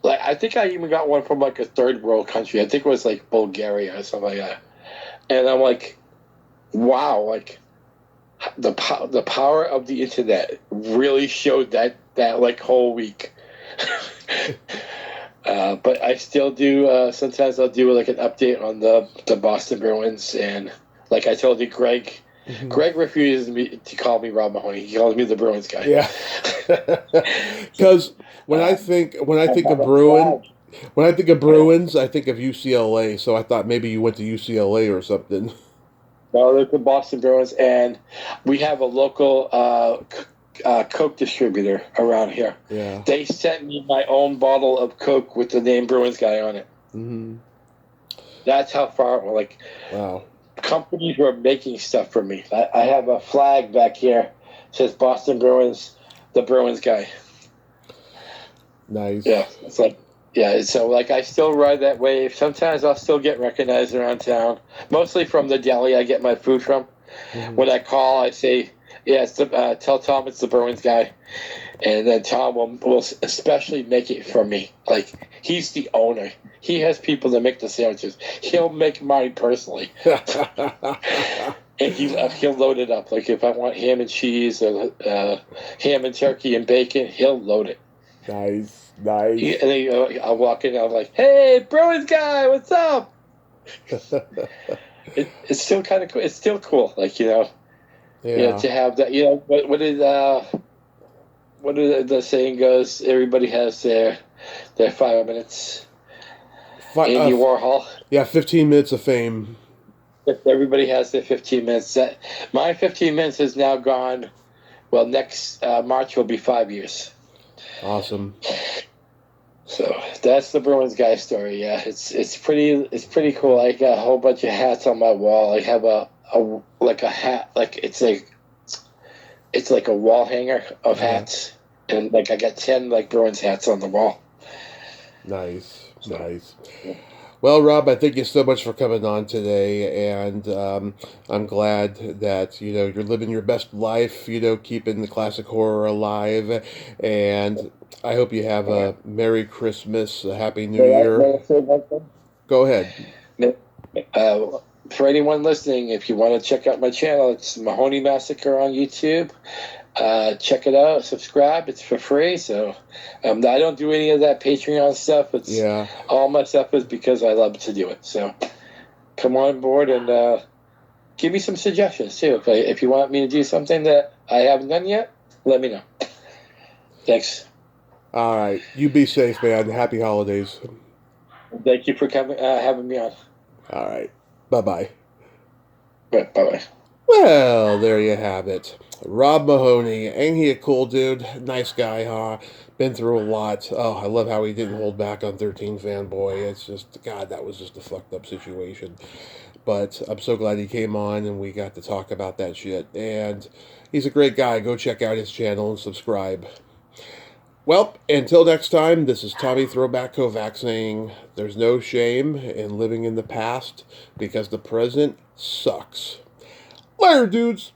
like, I think I even got one from like a third world country. I think it was like Bulgaria or something like that. And I'm like, wow, like the power of the internet really showed that like whole week. But I still do. Sometimes I'll do like an update on the Boston Bruins, and like I told you, Greg. Greg refuses to call me Rob Mahoney. He calls me the Bruins guy. Yeah. Because when I think of Bruins, I think of UCLA. So I thought maybe you went to UCLA or something. No, there's the Boston Bruins, and we have a local Coke distributor around here. Yeah. They sent me my own bottle of Coke with the name Bruins guy on it. That's how far. Like, wow. Companies were making stuff for me. I have a flag back here. It says Boston Bruins, the Bruins guy. Nice. Yeah, it's like, yeah. So like, I still ride that wave. Sometimes I'll still get recognized around town. Mostly from the deli I get my food from. When I call, I say, "Yeah, tell Tom it's the Bruins guy," and then Tom will especially make it for me. Like, he's the owner. He has people that make the sandwiches. He'll make mine personally. And he'll load it up. Like, if I want ham and cheese or ham and turkey and bacon, he'll load it. Nice. And then I'll walk in and I'm like, "Hey, Bruins guy, what's up?" It's still kind of cool. It's still cool. Like, you know, to have that. You know, what the saying goes? Everybody has their 5 minutes. Andy Warhol. Yeah, 15 minutes of fame. Everybody has their 15 minutes. My 15 minutes has now gone. Well, next March will be 5 years. Awesome. So that's the Bruins guy story. Yeah, it's pretty cool. I got a whole bunch of hats on my wall. I have a hat, like it's like a wall hanger of hats, and like I got 10 like Bruins hats on the wall. Nice. Well, Rob, I thank you so much for coming on today, and I'm glad that you're living your best life, keeping the classic horror alive, and I hope you have a Merry Christmas, a Happy New Year. Go ahead. For anyone listening, if you want to check out my channel, it's Mahoney Massacre on YouTube. Check it out, subscribe. It's for free. So I don't do any of that Patreon stuff. All my stuff is because I love to do it. So come on board and give me some suggestions too. Okay, if you want me to do something that I haven't done yet, let me know. Thanks. All right, you be safe, man. Happy holidays. Thank you for coming, having me on. All right, bye-bye. Bye-bye. Well, there you have it. Rob Mahoney. Ain't he a cool dude? Nice guy, huh? Been through a lot. Oh, I love how he didn't hold back on 13 Fanboy. It's just, God, that was just a fucked up situation. But I'm so glad he came on and we got to talk about that shit. And he's a great guy. Go check out his channel and subscribe. Well, until next time, this is Tommy Throwback Kovac saying there's no shame in living in the past because the present sucks. Later, dudes!